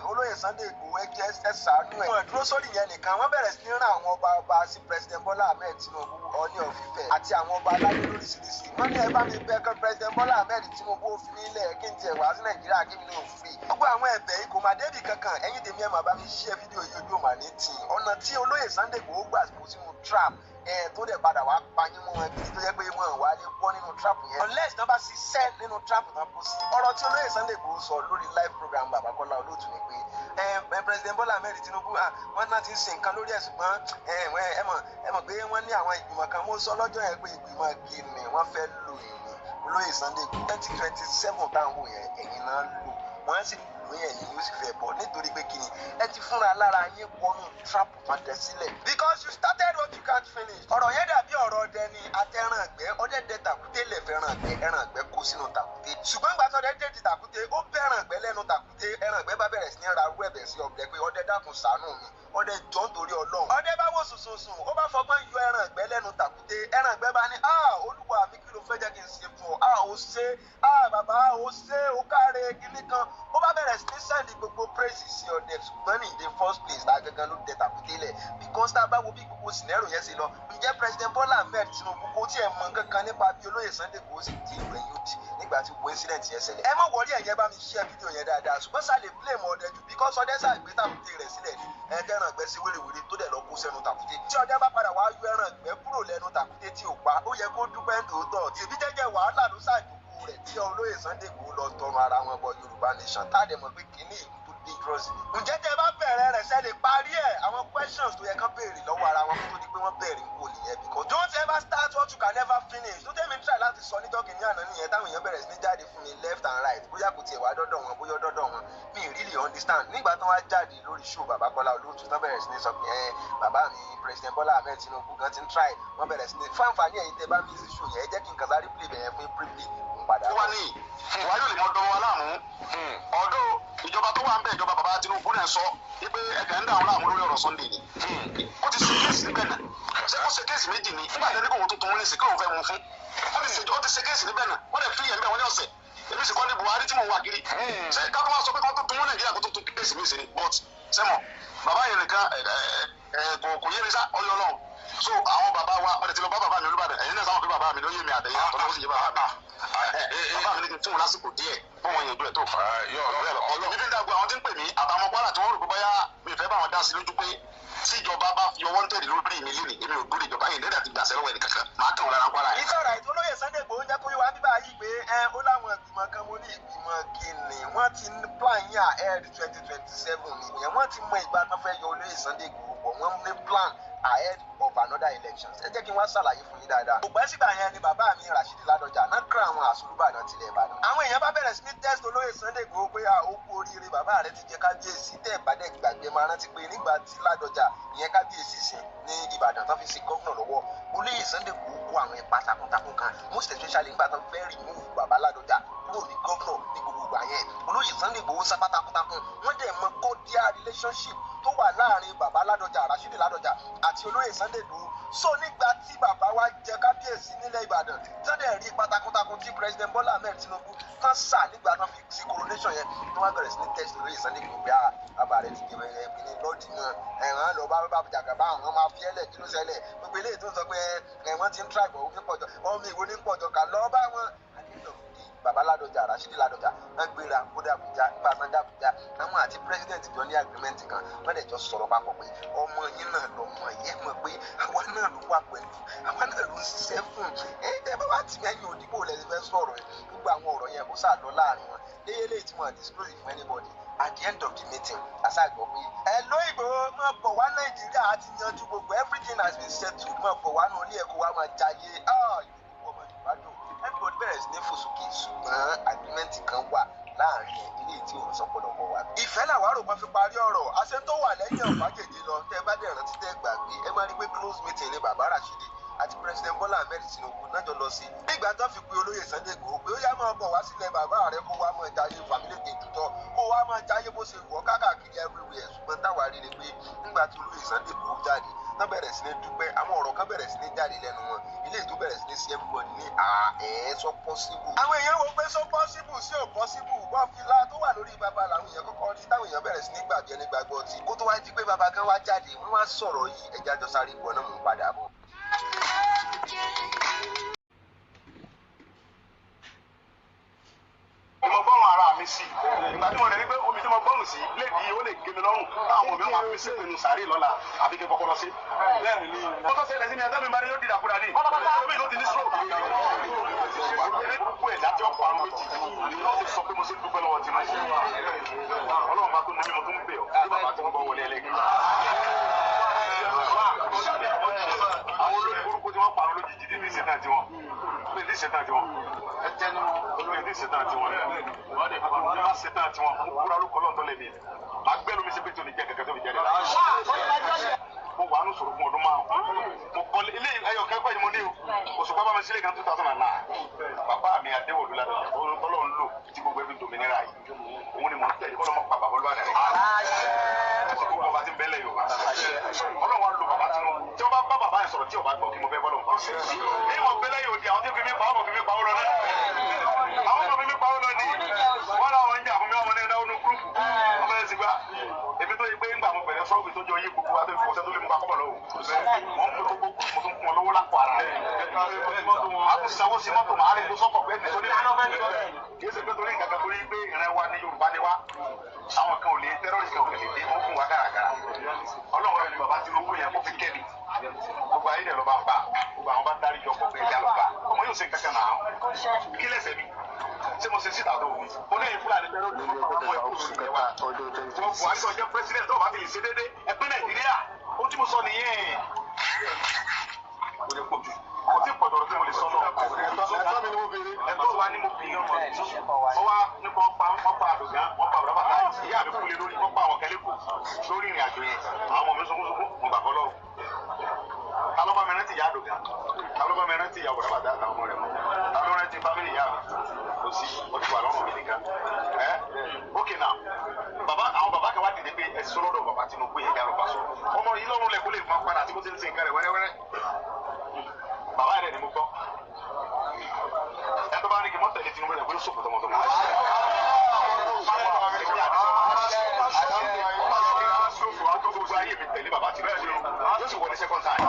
olóyè Sunday Igboho ẹ jẹ́ ẹ ṣàánú ẹ̀. wọ́n dúró sórí yẹn nìkan wọ́n bẹ̀rẹ̀ sí ní rán àwọn ọba sí president Bola Ahmed Tinubu Ọọ̀ni of Ifẹ̀ àti àwọn ọba aládé lóríṣiríṣi wọ́n ní ẹ bá mi bẹ̀ kọ́ president Bola Ahmed Tinubu ó fi mí lẹ̀ kí n tiẹ̀ wá sí Nàìjíríà kí mi náà fi. gbogbo àwọn ẹ̀bẹ̀ yìí kò má débì kankan ẹ̀yin tèmi ẹ̀ máa bá mi ṣe fídíò yìí ojú òmà ní tì ọ̀nà tí olóyè Sunday Igboho gbà kó sínú trap tó dẹ̀ padà wá payín mú wọn kí tó yẹ pé wọn wà lè bọ́ nínú trap yẹn unless náà bá ṣiṣẹ́ nínú trap náà kó sí. ọ̀rọ̀ tí olóyè Sunday Igboho sọ lórí live program bàbá Kọ́lá Olóòtú ni pé president Bola Ahmed Tinubu wọn náà ti ń ṣe nǹkan lórí ẹ̀ ṣùgbọ́n ẹ mọ̀ pé wọ́n ní àwọn ìgbìmọ̀ kan mo sọ lọ́jọ́ yẹn pé ìgbìmọ̀ gíní wọ́n fẹ́ lò yìí olóyè Sunday Igboho 2027 táwọn yẹn ẹ̀yìn náà lò wọ́n sì lóyún ẹ̀yìn yóò sì fẹ́ bọ̀ nítorí pé kí ni ẹ ti fúnra lára yín wọnú trap kan tẹ sílẹ̀. because you started what you can't finish. ọ̀rọ̀ yẹn dàbí ọ̀rọ̀ ọdẹ ni àtẹ̀ràn àgbẹ̀ ọdẹ dẹ tàkúté lẹ̀ fẹ́ràn àgbẹ̀ ẹran àgbẹ̀ kó sínú tàkúté. ṣùgbọ́n ìgbà tó ọdẹ dé di tàkúté ó bẹ̀ràn àgbẹ̀ lẹ́nu tàkúté ẹran àgbẹ̀ bá bẹ̀rẹ̀ sí ní ra owó ẹ̀bẹ̀ sí ọ̀gbẹ́ pé ọdẹ dákun ṣàánú mi ọdẹ jọ nítorí Ọlọ́run. ọdẹ bá wò sùnsùnsùn ó bá fọgbọ́n yọ ẹran àgbẹ̀ lẹ́nu tàkúté ẹran àgbẹ̀ bá ní olúwa mi kí ló fẹ́ jẹ́ kí n ṣe fún ọ ó ṣe bàbá ó ṣe ó káre kíní kan ó bá bẹ̀rẹ̀ sí ní sẹ́ndì gbogbo praise sí ọdẹ ṣùgbọ́n ní the first place tá a gangan ló dẹ tàkúté lẹ̀ because tá a bá wo bí gbogbo sinẹ́rù yẹn ṣe lọ ǹjẹ́ president Bola Ahmed Tinubu kò tiẹ̀ mọ kankan nípa bí olóyè Sunday Igboho sì di ìlú ẹ̀yìn òdì nígbà tí gbogbo incident yẹn ṣẹlẹ̀. ẹ má wọlé ẹ̀yẹ bá mi share fídíò yẹn dáadáa ṣùgbọ́n sálẹ̀ blame ọdẹ jù because ọdẹ ṣàgbé tàkúté rẹ̀ sílẹ̀ ní ẹ̀ẹ́dẹ́ràn àgbẹ̀ sí wèrèwèrè tó dẹ̀ lọ kó sẹ́nu tàkúté. tí ọdẹ bá padà wá yọ ẹran àgbẹ̀ kúrò lẹ́nu tàkúté tí ò pa ó yẹ kó dúpẹ́ tòótọ́ tèmi jẹ́jẹ́ wàhálà ló ṣàjòkó rẹ̀ tí olóyè Sunday Igboho lọ tọrọ ara wọn bọ Yorùbá nation tá a dẹ̀ mọ̀ pé kínní ìlú tó dangerous ni. ǹjẹ́ tẹ́ bá bẹ̀rẹ̀ rẹ̀ ṣe lè parí ẹ̀ àwọn questions tó yẹ kán béèrè lọ́wọ́ ara wọn kó tó di pé wọ́n bẹ̀rẹ̀ ń wò nìyẹn because don't ever start what you can never finish. tó tẹ́mi try láti sọ níjọ́ kìíní àná nìyẹn táwọn èèyàn bẹ̀rẹ̀ sí ní jáde fún mi left and right bóyá kò tiẹ̀ wá dọ́dọ̀ wọn bóyá dọ́dọ̀ wọn mi really understand. nígbà tó wá jáde lórí show bàbá Kọ́lá Olóòtú tán bẹ̀rẹ̀ sí ní sọ pé bàbá mi president Bola Ahmed Tinubu gan ti ń try wọ́n bẹ̀rẹ̀ sí ní fáǹfààní ẹ̀yin tẹ́ bá mi sí show yẹn ẹ jẹ́ kí n kàn sáré play bẹ̀yẹn fún briefly padà. wọ́n ní ìwà yóò lè mọ dánwó aláàmú ọ̀dọ́ ìjọba tó wà ń bẹ ìjọba bàbá Tinubu náà sọ wípé ẹgbẹ́ ń dà wọn láàmú lórí ọ̀rọ̀ Sunday ni ó ti ṣe kéèsì níbẹ̀ náà ṣé kó ṣe kéèsì méjì ni nígbà tí ẹnìkan tó tún wọn ní sí kéwọn fẹ́ wọn fún ó ti ṣe kéèsì níbẹ̀ náà wọ́n lè fi yẹn níbẹ̀ wọ́n ní ọ̀sẹ̀ èmi sì kọ́ ní Buhari tí mò ń wá kiri ṣé káwọn wá sọ pé káwọn tó tún wọn Nàìjíríà kó tó tún kéèsì méjì ni but sẹ́mọ̀ bàbá yẹn nìkan kò yé mi sá ọyọ náà so àwọn bàbá wa wọ́n ti lọ bá bàbá mi Olúbàdàn ẹ̀yin náà sáwọn pé bàbá mi ló yé mi àtẹ̀yìn àtọ́lọ́wọ́ sì yé bàbá mi bàbá mi ní kí n fún wọn lásìkò díẹ̀ fún wọn yẹn ojú ẹ̀ tó fà á ọlọ́ bíbí ń dàgbà àwọn tí ń pè mí àtàwọn Kwara tí wọ́n rò pé báyà mi fẹ́ bá wọn dá sí lójú pé tí ìjọba bá fi ọwọ́ ń tẹ̀lé lórí mi lónìí èmi ò dúró ìjọba yẹn lẹ́dà ti gbà sẹ́lọ́wọ́ ẹnì kankan máa kàn wọ́n lára Kwara yẹn. ìtọ́ra ìtọ́lóye Sunday Igboho jẹ́ kó wá bíbá yìí pé ó láwọn ìgbìmọ̀ kan mo ní ìgbìmọ̀ kìnnì wọ́n ti ń plan yín ahead 2027 nìyẹn wọ́n ti mọ ìgbà tó fẹ́ yọ olóyè Sunday Igboho pọ̀ wọ́n ní plan ahead of another elections. ẹ jẹ́ kí wọ́n ṣàlàyé fún yín dáadáa. kò pẹ́ sígbà yẹn ni bàbá mi Rashidi Ládọjà náà kọ́ àwọn àṣùlùbàdàn tilẹ̀ Ìbàdàn. àwọn èèyàn bá bẹ̀rẹ̀ sí ní test olóyè Sunday Igboho pé ó kú oríire bàbá rẹ̀ ti jẹ́ kábíyèsí tẹ́ ìbàdàn gbàgbé máa rántí pé nígbà tí Ládọjà ìyẹn kábíyèsí sìn ní Ìbàdàn tán fi sí gómìnà lọ́wọ́ olóyè Sunday Igboho kó àwọn ipa takuntakun kan most especially nígbà tán fẹ́ remove bàbá Ládọjà kúrò ní gómìnà ní gbogbo ìgbà yẹn olóyè Sunday Igboho sábà takuntakun wọ́n dẹ̀ mọ cordial relationship tó wà láàrin bàbá Ládọjà Rashidi Ládọjà àti olóyè Sunday Igboho so nígbà tí bàbá wa jẹ kábíyèsí nílẹ̀ Ìbàdàn tẹ́lẹ̀ rí pátákótákó tí president Bola Ahmed Tinubu kan sà nígbà tán fi sí coronation yẹn tó wá bẹ̀rẹ̀ sí ní test olóyè Sunday Igboho pé bàbá rẹ̀ ti jẹ ẹ̀mí lọ́ọ̀dì náà ẹ̀ràn lọ bá jàgàbá àwọn máa fi ẹlẹ̀ kí ló ṣẹlẹ̀ gbogbo eléyìí tó ń sọ pé wọ́n ti ń try bọ̀ ní pọ̀jọ́ ọmọ ìwé ní pọ̀jọ́ kà lọ́ọ́ bá wọn bàbá Ládọjà Rashidi Ládọjà wọn gbéra kódà Àbújá nípa sanda Àbújá àwọn àti president jọ ní agreement kan wọn lè jọ sọ̀rọ̀ papọ̀ pé ọmọ yín náà lọmọ yẹn mọ̀ pé àwa náà ló wà pẹ̀lú àwa náà ló ń ṣiṣẹ́ fún ẹ bá wà tì mẹ́yìn òdìbò lẹ́yìn fẹ́ sọ̀rọ̀ gbogbo àwọn ọ̀rọ̀ yẹn kó sàlọ́ láàrin wọn léyìí tí wọn disclose fún anybody at the end of the meeting aṣáàgbọ́ pé ẹ̀ló Ìgbòho máa bọ̀ wá Nàìjíríà àti yanjú gbogbo everything has been settled máa bọ̀ wá nù ilé ẹ̀kọ́ wa máa jayé everybody bẹ̀rẹ̀ sí ní fòsókè ṣùgbọ́n agreement kan wà láàrin ilé tí òun sọ pọ̀lọpọ̀ wa. ìfẹ́ làwọn àròpọ̀ fi parí ọ̀rọ̀ àṣẹ tó wà lẹ́yìn ọ̀fàgèdè lọ tẹ́ bá dẹ̀ rántí tẹ́ gbàgbé ẹ máa rí pé close meeting ní bàbá Rashidi àti president Bola Ahmed Tinubu náà jọ lọ sí. nígbà tó fi pe olóyè Sunday Igboho pé ó yá máa bọ̀ wá sílẹ̀ bàbá rẹ̀ kó wá máa jayé family day tutọ́ kó wá máa jayé bó ṣe wọ̀ káàkiri everywhere ṣùgbọ́n táwa rí ni pé nígbà tí olóyè Sunday Igboho jáde náà bẹ̀rẹ̀ sí ní dúpẹ́ àwọn ọ̀rọ̀ kan bẹ̀rẹ̀ sí ní jáde lẹ́nu wọn ilé tó bẹ̀rẹ̀ sí ní sí everybody ní sọ possible. àwọn èèyàn wo pé sọ possible sí ò possible wọ́n fi la tó wà lórí bàbá làwọn èèyàn kọ́kọ́ rí táwọn èèyàn bẹ̀rẹ̀ sí ní gbàgbé ẹni gbàgbọ́ tí kó tó wá di pé bàbá kan wá jáde wọ́n wá sọ̀rọ̀ yìí ẹja jọ sáré ìbọn náà mú padà bọ̀. mo gbọ́rùn ara mi sí ìgbà tí mo rẹ̀ ní pé omi tí mo gbọ́rùn sí lè di ó lè gé mi lọ́rùn káwọn ọmọ mi máa fi sépinnu sàárè lọ́la àbí kí n kọ́kọ́ lọ sí. mo tó ṣẹlẹ̀ sí mi ẹ̀dá mi máa ní yóò dìdà kúrò ní omi ló ti ní stroke. gbogbo ẹ̀dá tí ó pa àwọn méjì ni wọ́n ti sọ pé mo ṣe dúpẹ́ lọ́wọ́ tí mo ṣe. Ọlọ́run bá tó ní mímọ́ tó ń bẹ̀ ọ́ bí bàbá tí wọ́n bá wọlé ẹlẹ́gbẹ́. àwọn olórí burúkú tí wọ́n pa àwọn lójijì ní ìṣẹ̀tàn tiwọn. mi ní ìṣẹ̀tàn àti wọn wọ́n lè fọ́ ní wọ́n ṣẹ̀tàn àti wọn kúrò lóko lọ́tọ́ lẹ́mí agbẹ́lu mi sí pé tí o ní jẹ́ kẹ̀kẹ́ tó fi jẹ́ dẹ́ mo wà á nù sọ̀rọ̀ fún ọdún márùn-ún mo kọ́ ilé ẹyọkẹ́ kọ́ ni mo ní o Òṣùpá bá mi sílẹ̀ kan 2009 bàbá mi Adéwòlú Ládọjà tọ́lọ́ ń lò tí gbogbo ẹbí dominira yìí òun ni mo ń tẹ̀lé kọ́ ló mọ̀ pa bàbá olúwa rẹ̀ àti gbogbo ọba tí ń bẹ́lẹ̀ Yorùbá ọlọ́wọ́n lo bàbá tí wọ́n bá bá bàbá yẹn sọ̀rọ̀ tí ọba gbọ́ kí mo fẹ́ bọ́ lọ́wọ́ èyí wọ́n bẹ́lẹ̀ yóò di àwọn tí fi mí pa ọmọ fi mí pa ó lọ náà àwọn ọmọ fi mí pa ó lọ ní wọ́n làwọn ń jà fún mi ọmọ náà dáwọ́ ní gúrúùpù ọmọ yẹn sì gbá èmi tó yẹ pé ńgbà mo bẹ̀rẹ̀ sọ́ọ̀bù tó jọ yé gbogbo wa tó fi fọṣẹ́ tó lé mú ká kọ́bọ̀ lọ́wọ́ wọ́n ń pe gbogbo mo tún fún ọ lọ́wọ́ lápò ara a tún sanwó sí mọ́tò máa rí kó sọ́kọ̀ pé nítorí kì í ṣe pé torí nǹkan kan torí pé ìrìn wa ní Yorùbá ni wá àwọn kan ò lè tẹ́rọ̀rìsì kan ò lè dé wọ́n fún wa gàràgàrà Ọlọ́run rẹ̀ ni bàbá Tinubu yẹn kó fi kẹ́mi gbogbo ayé dẹ̀ ló bá ń bá gbogbo àwọn bá dárí jọ kó fi ẹja ló bá ọmọ yóò ṣe kankan náà kí lẹ́sẹ̀ mi ṣé mo ṣe síta tó wù ó ní Fúlàní tẹ́rọ̀rìsì kan ọmọ ẹ̀kọ́ òṣù yẹn wá wọ́n Buhari tó jẹ́ pírẹsidẹ̀ntì tó bá ti lè ṣe déédéé ẹgbẹ́ Nàìjíríà ó tí mo sọ nìyẹn kò tí pọ̀ tọ̀rọ̀ tí mo lè sọ náà ẹ̀tọ́ wa ni mo fi ọ wá nípa ọ̀pá àdùgá wọ́n pa bàbá bàtà ìyá mi kúlẹ̀ lórí wọ́n pa àwọn kẹ́lẹ́kù lórí ìrìn àjò yẹn àwọn ọmọ mi sunkúnsunkún mo gbà fọlọ́ talọ́ba mi rántí ìyá àdùgá talọ́ba mi rántí ìyá bàbá bàtà àtàwọn ọmọ rẹ̀ mọ́ talọ́ rántí fámìlì ìyá mi kò sí ó ti wà lọ́rùn mi nìkan ókè náà àwọn bàbá kan wá dìde pé ẹ sọ lọ́dọ̀ bàbá Tinubu yẹn yàrá bá sọ ọmọ yìí lọ́rùn lẹ̀ kó lè máa padà tí mo ti ń sin nǹkan rẹ̀ wẹ́rẹ́wẹ́rẹ́ bàbá yẹn ni mo gbọ́ ẹ tó bá ní kí n mọ tẹ̀lé Tinubu yẹn kó lè sọ̀kò tọmọtọmọ. ayé mi tẹ̀lé bàbá Tinubu yóò sì wọlé second time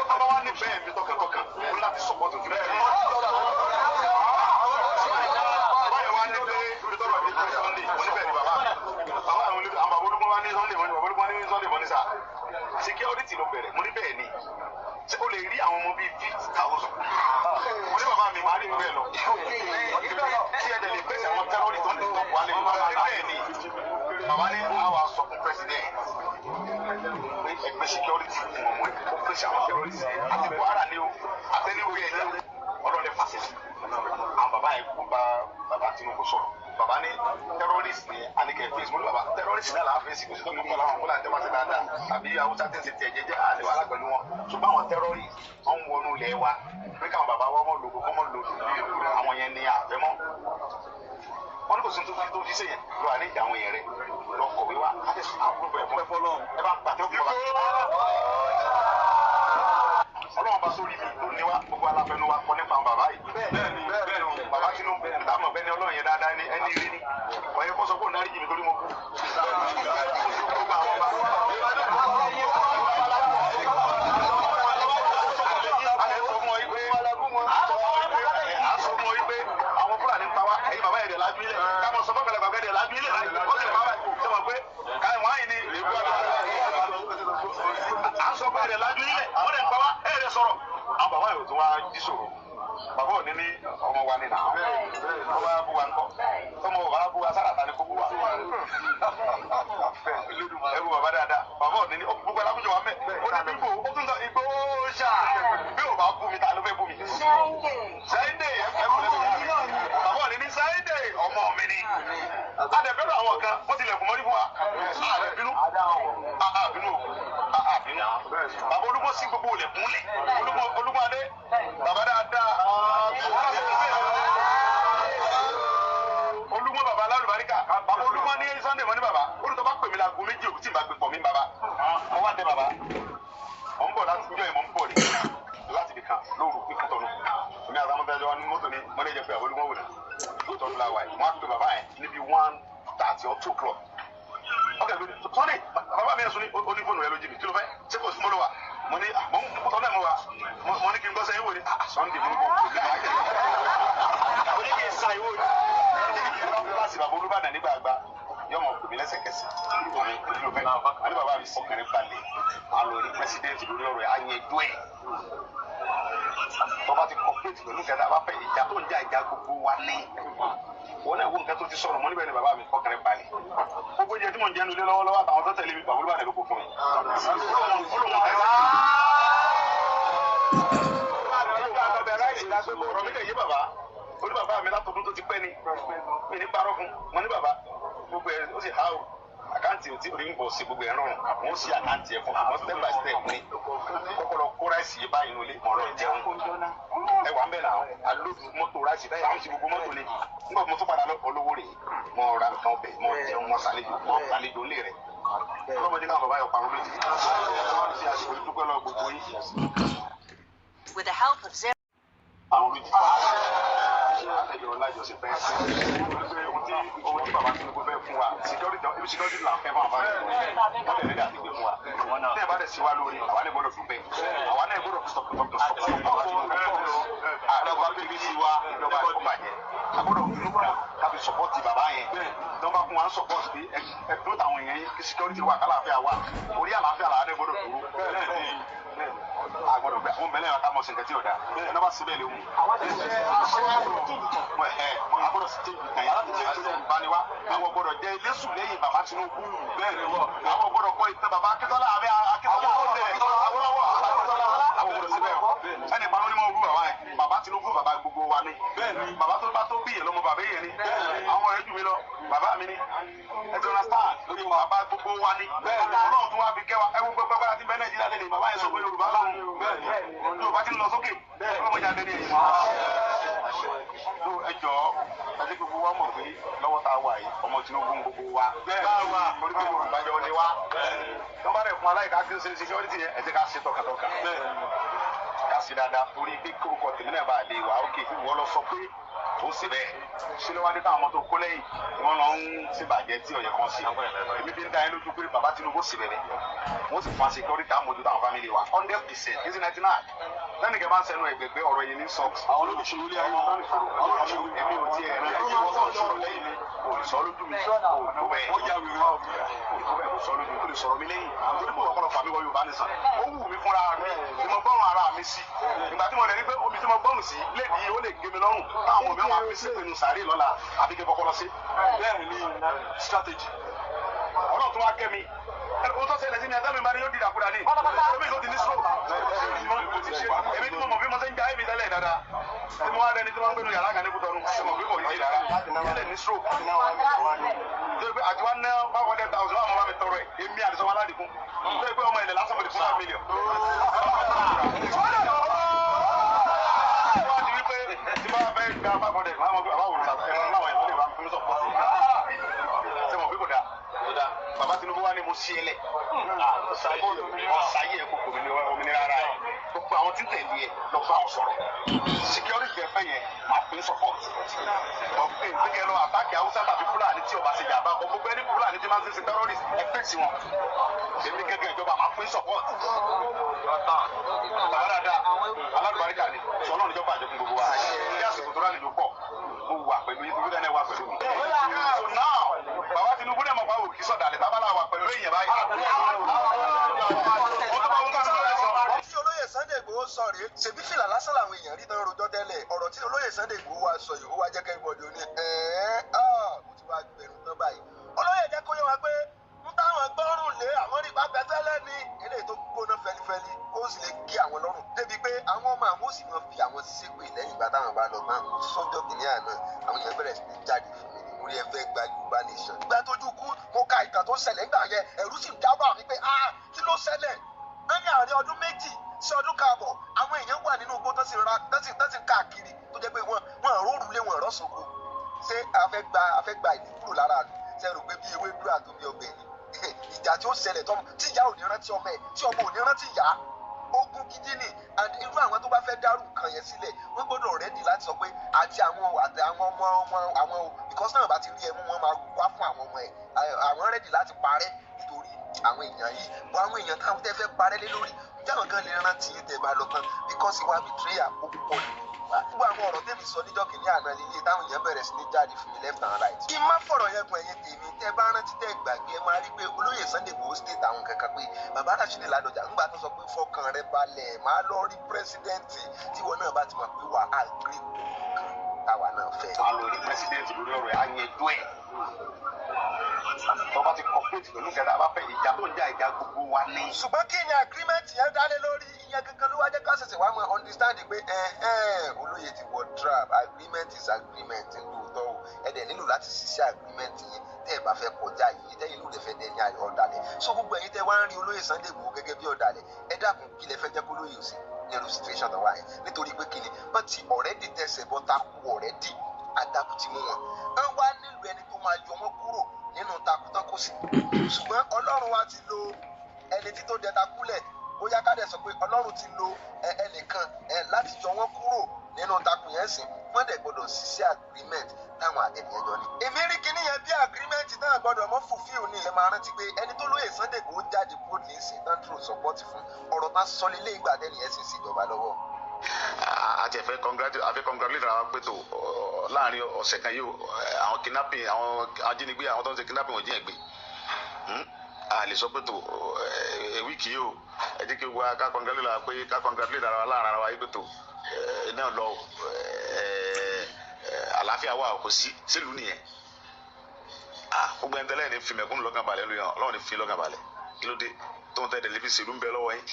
bàbá wa ní bẹ́ẹ̀ mi tọkàntọkàn ó láti support Tinubu. báyọ̀ wá ní pé ibi tọ́rọ̀ mi pé Sunday mo ní bẹ́ẹ̀ ni bàbá àwọn bàbá olúmọ wa ní Sunday mo ní bàbá olúmọ ní Sunday mo ní sà security ló bẹ̀rẹ̀ mo ní bẹ́ẹ̀ ni ṣé o lè rí àwọn ọmọ bíi 50,000 mo ní bàbá mi máa rí bẹ́ẹ̀ lọ tí ẹ dẹ̀ lè pèsè àwọn tẹ́rọ̀rì tó ń dùn wà lẹ́nu bàbá ní bẹ́ẹ̀ ni bàbá ní àwa sọ fún president pé ẹgbẹ́ security fún ọmọ ẹ̀ ó pèsè àwọn tẹ́rọ̀rì àti Kwara ni o àtẹniwé ẹ̀ ní ọlọ́dẹ fàṣẹ àwọn bàbá yẹn kó bá bàbá Tinubu sọ̀rọ̀ bàbá ní terrorist ni anike face mo ní bàbá terrorist náà láàfin sí kò sí tó ní kọ́ láwọn fúlàní tẹ́ máa ṣe dáadáa àbí Haúsá tẹ́ ń ṣe tiẹ̀ jẹ́jẹ́ àlewà alágbẹ̀lú wọn ṣùgbọ́n àwọn terrorist wọ́n ń wọnú ilẹ̀ wa pé káwọn bàbá wọn mọ̀ lòdò kọ́ mọ̀ lòdò àwọn yẹn ní àfẹ́mọ́ wọn ní kò sí tó fi ṣe yẹn lọ àríjà àwọn yẹn rẹ lọ kọ̀wé wa àti àkókò ẹ̀fọ́ ẹ bá pàtẹ́ òkè wa Ọlọ́run bá sórí mi ló ní wa gbogbo aláfẹnú wa kọ nípa bàbá yìí bẹ́ẹ̀ni bàbá Tinubu táwọn ọ̀gbẹ́ni Ọlọ́run yẹn dáadáa ní ẹni rí ni ọ̀yẹ́ kó sọ fún ònàrí jìnnì torí mo kú gbogbo àwọn ọba àsọmọ yìí pé àwọn Fúlàní ń pa wá ẹ̀yin bàbá yẹn dẹ̀ lájú ilẹ̀ káwọn sọ fọ́kànlẹ̀ bàbá yẹn dẹ̀ lájú ilẹ̀ ó sì pa wá ṣe mọ̀ pé káyọ̀ wọ́n á yìí ni àsọmọ yẹn dẹ̀ lájú ilẹ̀ àwọn dẹ̀ ń pa wá ẹ̀ dẹ̀ sọ̀rọ̀ àwọn bàbá yẹn ò tún wá jí sọ̀rọ̀ bàbá òní ní ọmọ wa ní nà ó bá bú wa ńkọ́ ọmọ bàbá bú wa sára ta ni kó bú wa ẹrú bàbá dáadáa bàbá òní ní gbogbo alákùnjọ wa mẹ ó ní bíbò ó tún sọ ìgbó ṣá bí ò bá bú mi ta ló fẹ́ bú mi. Sunday bàbá òní ní Sunday ọmọ mi ni adẹ̀bẹ̀rù àwọn kan wọ́n ti lẹ̀kùn mọ́rí fún wa àbínú bàbá olúmọ sí gbogbo olẹ̀kùn lẹ̀ olúmọ adé bàbá dáadáa olúmọ bàbá alálùbáríkà bàbá olúmọ ní Sunday mọ́ ní bàbá olùtọ́ bá pè mí láago méjì òkú tí ìbá gbé pọ̀ mí bàbá mo wá dé bàbá mo ń bọ̀ láti ìjọ yẹn mo ń bọ̀ ní láti fi kàn lóru ní Kútọ̀nù ní àtàmọ́tàjọ́ wa ní mọ́tò ní mọ́lẹ́jẹ̀ pé àwọn olúmọ wò ní Kútọ̀nù láwa yìí wọ́n á pè bàbá yẹn níbi 1:30 or 2 o'clock ọkẹ Sunday bàbá mi yẹn sọ ní onífóònù rẹ lójú mi kí ló fẹ́ ṣé kò sí mọ́lọ́ wa mo ní mo ń kútọ́ náà mo wa mo ní kí n gbọ́ sẹ́yìn wò ní Sunday mo ń bọ̀ mo ní kí n sa ìwò ní láti bàbá Olúbàdàn nígbà àgbà yọmọ pèmí lẹ́sẹ̀kẹsẹ̀ nítorí kí ló fẹ́ àní bàbá mi ọkùnrin balẹ̀ àlọ́ ní pẹ́sidẹ́ntì lórí ọ̀rọ̀ ẹ̀ àyẹ̀dọ́ ẹ̀ tọ́ba ti kọ́pẹ́tì pẹ̀lú kẹta bá fẹ́ ìjà tó ń jà ìjà gbogbo wa ní wọn náà wo nǹkan tó ti sọ̀rọ̀ mọ́ níbẹ̀ ni bàbá mi ọkùnrin balẹ̀ gbogbo ìjẹ tí mò ń jẹnu lé lọ́wọ́lọ́wọ́ àtàwọn tó tẹ̀lé mi bàbá Olúbàdàn ló kó fún mi. ọ̀rọ̀ mi kẹ̀ yé bàbá olú bàbá mi látọ̀ ọdún tó ti pẹ́ ni mi ní parọ́ fún mo ní bàbá gbogbo ẹ̀ ó sì há o àkáǹtì tí orí ń bọ̀ sí gbogbo ẹ̀ rọrùn wọ́n sì àkáǹtì ẹ̀ fún àmọ́ step by step ni kọ́kọ́rọ́ kó ráìsì yìí báyìí nílé mọ̀ lọ jẹun ẹ wà ń bẹ̀ náà alóòdù mọ́tò ráìsì báyìí àwọn ti gbogbo mọ́tò ni nígbà mo tún padà lọ olówó rè mọ ra nǹkan ọbẹ̀ mọ jẹun mọ sàlejò lé rẹ̀ ọlọ́mọdé náà bàbá yọ parọ́ lójijì ṣe àṣìkò ìdúpẹ́ lọ gbogbo yìí. With the help of Zero. Àwọn olùdíje àlejò ọlájọsẹ fẹ́ pé ohun tí bàbá Tinubu fẹ́ fún wa security là ń fẹ́ fún àbá rẹ̀ wọ́n lè rí àti gbé fún wa tí ẹ bá dẹ̀ sí wa lórí àwa náà gbọ́dọ̀ dùn bẹ́ẹ̀ àwa náà gbọ́dọ̀ fi sọ̀tọ̀ àdàgbà bíbí sí wa ìjọba ẹ̀kọ́ bàjẹ́ àgbọ́dọ̀ dùnú kan káfí sọ̀pọ̀tì bàbá yẹn ìjọba fún wa ń sọ̀pọ̀tì bí ẹ̀dùn táwọn èèyàn yẹn kí security wà kálàáfíà wà orí àlàáfíà làwọn náà gbọ́dọ̀ dùnú agbọ́dọ̀ bẹ àwọn bẹlẹ ata mọ sẹkẹ tí o da ẹnna bá síbẹ̀ léwu agbọ́dọ̀ sí tẹbi kan yàrá tẹbi tó ń bani wa àwọn gbọ́dọ̀ jẹ ilésù lẹ́yìn bàbá Tinubu bẹ́ẹ̀ ni wọ àwọn gbọ́dọ̀ kọ ìtẹ bàbá Akíntọ́lá àbẹ Akíntọ́lá Awólọ́wọ̀ àwọn gbọ́dọ̀ síbẹ̀ ẹni ìpanu ni mo wú bàbá yẹn bàbá Tinubu bàbá gbogbo wa ni bàbá tó bá tó bí yẹn lọmọ bàbá yẹn ni àwọn ẹjú mi lọ bàbá mi ni ẹjọ na star lórí bàbá gbogbo wa ni Ọlọ́run tó wá fi kẹwàá ẹwọ gbogbo gbogbo àti bẹ Nàìjíríà lẹ́nu bàbá yẹn sọ pé Yorùbá lọ́run Yorùbá ti ń lọ sókè ọlọ́mọ jáde ní ẹ̀yìn ló ẹjọ́ ẹjẹ́ gbogbo wa mọ̀ pé lọ́wọ́ tá a wà yìí ọmọ Tinubu ń gbogbo wa torí pé Yorùbá jọ ni wa tó bá rẹ̀ fún aláìka kí n ṣe security yẹn ẹ jẹ́ ká ṣe tọkàntọkàn ká ṣe dáadáa torí pé kórúkọ tèmi náà bá lè wà ókè fún wọn lọ sọ pé ó sì bẹ́ẹ̀ ṣé ló wá dé táwọn ọmọ tó kó lẹ́yìn wọn lọ ń ṣèbàjẹ́ tí ọ̀yẹ́ kan ṣe èmi fi ń dá yín lójú pé bàbá Tinubu sì bẹ̀rẹ̀ wọ́n sì fa security àmójútó àwọn family wa 100% ní 99 lẹ́nu kẹ́ bá ń sẹ́nu ẹgbẹ̀gbẹ́ ọ̀rọ̀ yìí ní sọ́ọ̀kì àwọn olóṣèlú ilé ayé wọn èmi ò tiẹ̀ rẹ̀ ẹ̀jẹ̀ wọ́n sọ̀rọ̀ sọ̀rọ̀ lẹ́yìn mi kò lè sọ lójú mi kò bẹ́ẹ̀ ó yá mi kò bẹ́ẹ̀ kò sọ lójú mi kò lè sọ̀rọ̀ mi lẹ́yìn torí pé ọ̀pọ̀lọpọ̀ fàmí wọ Yorùbá nìsan ó wù mí fúnra mi tí mo gbọ́rùn ara mi sí ìgbà tí mo rẹ̀ ní pé omi tí mo gbọ́rùn sí lédi ó lè gé mi lọ́rùn táwọn òbí wọn fi sí ìpinnu sàárè lọ́la àbí kí kọ́kọ́ lọ sí bẹ́ẹ̀ ni strategy Ọlọ́run tó wá kẹ́ mi o tó ṣẹlẹ̀ sí ni ẹ̀dá mi máa ní yóò di ìdàkúdà ní omi tó ti ní stroke èmi tí mo mọ̀ bí mo ṣe ń ja èmi tẹ́lẹ̀ dáadáa tí mo wá rẹni tí wọ́n ń gbénu yàrá kan ní Kútọ́nù tí mo gbé kò yí rárá yẹ́lẹ̀ ní stroke tó pé àti wá ná 500,000 wà mọ́ bá mi tọrọ ẹ̀ èmi àti sọmọ aládìkún tó pé ọmọ ilẹ̀ lásán mo lè fún 5 million. wọ́n ti wí pé tí bá fẹ́ gba 500 máa mọ̀ pé àbáwò ẹ̀rọ láwọn ẹ̀rọ lè wá fún mi sọ̀pọ̀ ṣé mo gbé kò dáa bàbá Tinubu wa ni mo ṣí ẹlẹ ọ̀sáyé ẹ̀ kókò òmìnira ara ẹ̀ gbogbo àwọn tí ń tẹ̀lé ẹ̀ lọ bá wọn sọ̀rọ̀ security ẹ̀fẹ̀ yẹn máa pín support ọ̀pẹ̀ ìpínlẹ̀ lọ àtàkì Haúsá tàbí Fúlàní tí ọba ṣe jàmbá gbogbo ẹni Fúlàní tí máa ń ṣe terrorist ẹ̀fẹ̀ sí wọn èmi gẹ́gẹ́ ìjọba máa pín support bàbá dáadáa aládùbáríkà ni sọlọ́ níjọba àjẹkùn gbogbo wa ní àsìkò tó rálejò pọ̀ mo wà pẹ̀lú ibi tẹ́lẹ̀ wà pẹ̀lú mi so now bàbá Tinubu náà mọ̀ pé òkì sọ̀dàlẹ̀ tábàlà wà pẹ̀lú èèyàn báyìí. tí olóyè Sunday Igboho sọ rèé ṣèbí fìlà lásán làwọn èèyàn rí tán rojọ́ tẹ́lẹ̀ ọ̀rọ̀ tí olóyè Sunday Igboho wa sọ yìí ó wá jẹ́ kẹ́ ìbọ̀dì òní mo ti wá gbẹ̀rún tán báyìí olóyè jẹ́ kó yẹ wá pé ń táwọn gbọ́rùn lé àwọn rí pápẹ́ tẹ́lẹ̀ ní eléyìí tó gbóná fẹlifẹli ó sì lè gé àwọn lọ́rùn débi pé àwọn ọmọ àwọn ó sì máa fi àwọn ṣépè lẹ́yìn ìgbà táwọn bá lọ máa sọ́jọ́ kìnìún àná àwọn èèyàn bẹ̀rẹ̀ sí ní jáde fún mi orí ẹ fẹ́ gba Yorùbá nation. ìgbà tójú kú mo ka ìtàn tó ṣẹlẹ̀ nígbà yẹn ẹ̀rù sì dábàá mi pé kí ló ṣẹlẹ̀ wọ́n ní àárín ọdún méjì sí ọdún káàbọ̀ àwọn èèyàn wà nínú igbó tó ti káàkiri tó jẹ́ pé wọ́n róòrù lé wọn rọ́ṣọ́gbó ṣé a fẹ́ gba ìlú kúrò lára àlù ṣe rò pé bí ewé dúró àtòbí ọbẹ̀ ni ìjà tí ó ṣẹlẹ̀ tí ìyá ò ní rántí ọmọ ẹ̀ tí ọmọ ò ní rántí ìyá ogun gidi ni and irú àwọn tó bá fẹ́ dárú nǹkan yẹn sílẹ̀ wọ́n gbọ́dọ̀ rẹ́dì láti sọ pé àti àwọn ọmọ àwọn o because náà bá ti rí ẹmú wọn máa wá fún àwọn ọmọ ẹ̀ àwọn rẹ́dì láti parẹ́ nítorí àwọn èèyàn yìí bọ́ àwọn èèyàn táwọn tẹ́ fẹ́ parẹ́ lé lórí táwọn kan lè rántí tẹ́ bá lọ tán because ìwà betrayal ó pọ̀ ní gbogbo àwọn ọ̀rọ̀ tẹ́mi sọ níjọ́ kìíní àná líle táwọn èèyàn bẹ̀rẹ̀ sí ní jáde fún mi left and right. kí n má fọ̀rọ̀ yẹn gun ẹ̀yìn tèmi tẹ́ bá rántí tẹ́ gbàgbé ẹ máa rí pé olóyè Sunday Igboho state àwọn kankan pé bàbá Rashidi Ládọjà ńgbà tó sọ pé fọkàn rẹ balẹ̀ máa lọ rí pírẹsidẹ́ǹtì tí wọn náà bá ti mọ̀ pé wà á gbé kan táwa náà fẹ́. a lọ rí pẹ́sidẹ́ntì lórí ọ̀rọ̀ ẹ̀ á yẹjú ẹ̀. tọ́ba ti kọ́pẹ́tì pẹ̀lú kẹta bá fẹ́ ìjà tó ń jà ìjà gbogbo wa ní. ṣùgbọ́n kí ni agreement yẹn dálé lórí ìyẹn gangan ló wá jẹ́ ká ṣẹ̀ṣẹ̀ wá mọ understand pé olóye ti wọ trap agreement is agreement lóòótọ́ o ẹ̀dẹ̀ nílò láti ṣiṣẹ́ agreement yẹn tẹ́ ẹ bá fẹ́ kọjá yìí tẹ́ ìlú rẹ̀ fẹ́ dẹni ọ̀dàlẹ̀ so gbogbo ẹ̀yin tẹ́ wá ń rí olóyè Sunday Igboho gẹ́gẹ́ bí ọ̀dàlẹ̀ ẹ dákun kí lẹ fẹ́ jẹ́ kó lóye òsì nínú situation tó wà yẹn nítorí pé kí ni wọ́n ti already tẹ̀sẹ̀ bọ́ takú already àdàkù ti mú wọn wọ́n wá nílò ẹni tó máa yọ wọn kúrò nínú takùtàn kò sí ṣùgbọ́n Ọlọ́run wa ti lo ẹni tí tó dẹ takúlẹ̀ bóyá ká dẹ̀ sọ pé Ọlọ́run ti lo ẹnìkan láti yọ wọn kúrò nínú takùn yẹn sìn wọ́n dẹ̀ gbọ́dọ̀ ṣiṣẹ́ agreement táwọn àtẹnìyẹn jọ ní. èmi rí kinní yẹn bí agreement náà gbọ́dọ̀ mọ́ fulfill ní ẹ máa rántí pé ẹni tó lóye Sunday Igboho jáde kúrò ní ìsìn tán dúró support fún ọ̀rọ̀ tán sọ lé ìgbà àtẹnìyẹn sì ń ṣèjọba lọ́wọ́. àti ẹ̀fẹ́ congratulate ara wa pé tó láàrin ọ̀sẹ̀ kan yìí àwọn kidnapping àwọn ajínigbé àwọn tó ń ṣe kidnapping wọ́n jíyàn gbé a lè sọ pé tó wíìkì yìí o ẹ jẹ́ kí wọ́n ká congratulate ara wa láàrin ara wa yìí pé tó náà lọ àlàáfíà wà kò sí sílùú nìyẹn gbogbo ẹni tẹ́lẹ̀ ní fi mẹ̀kúnnù lọ́kàn balẹ̀ lóyún Ọlọ́run ní fi lọ́kàn balẹ̀ kí ló dé tó ń tẹ̀lé fi ṣèlú ń bẹ lọ́wọ́ yín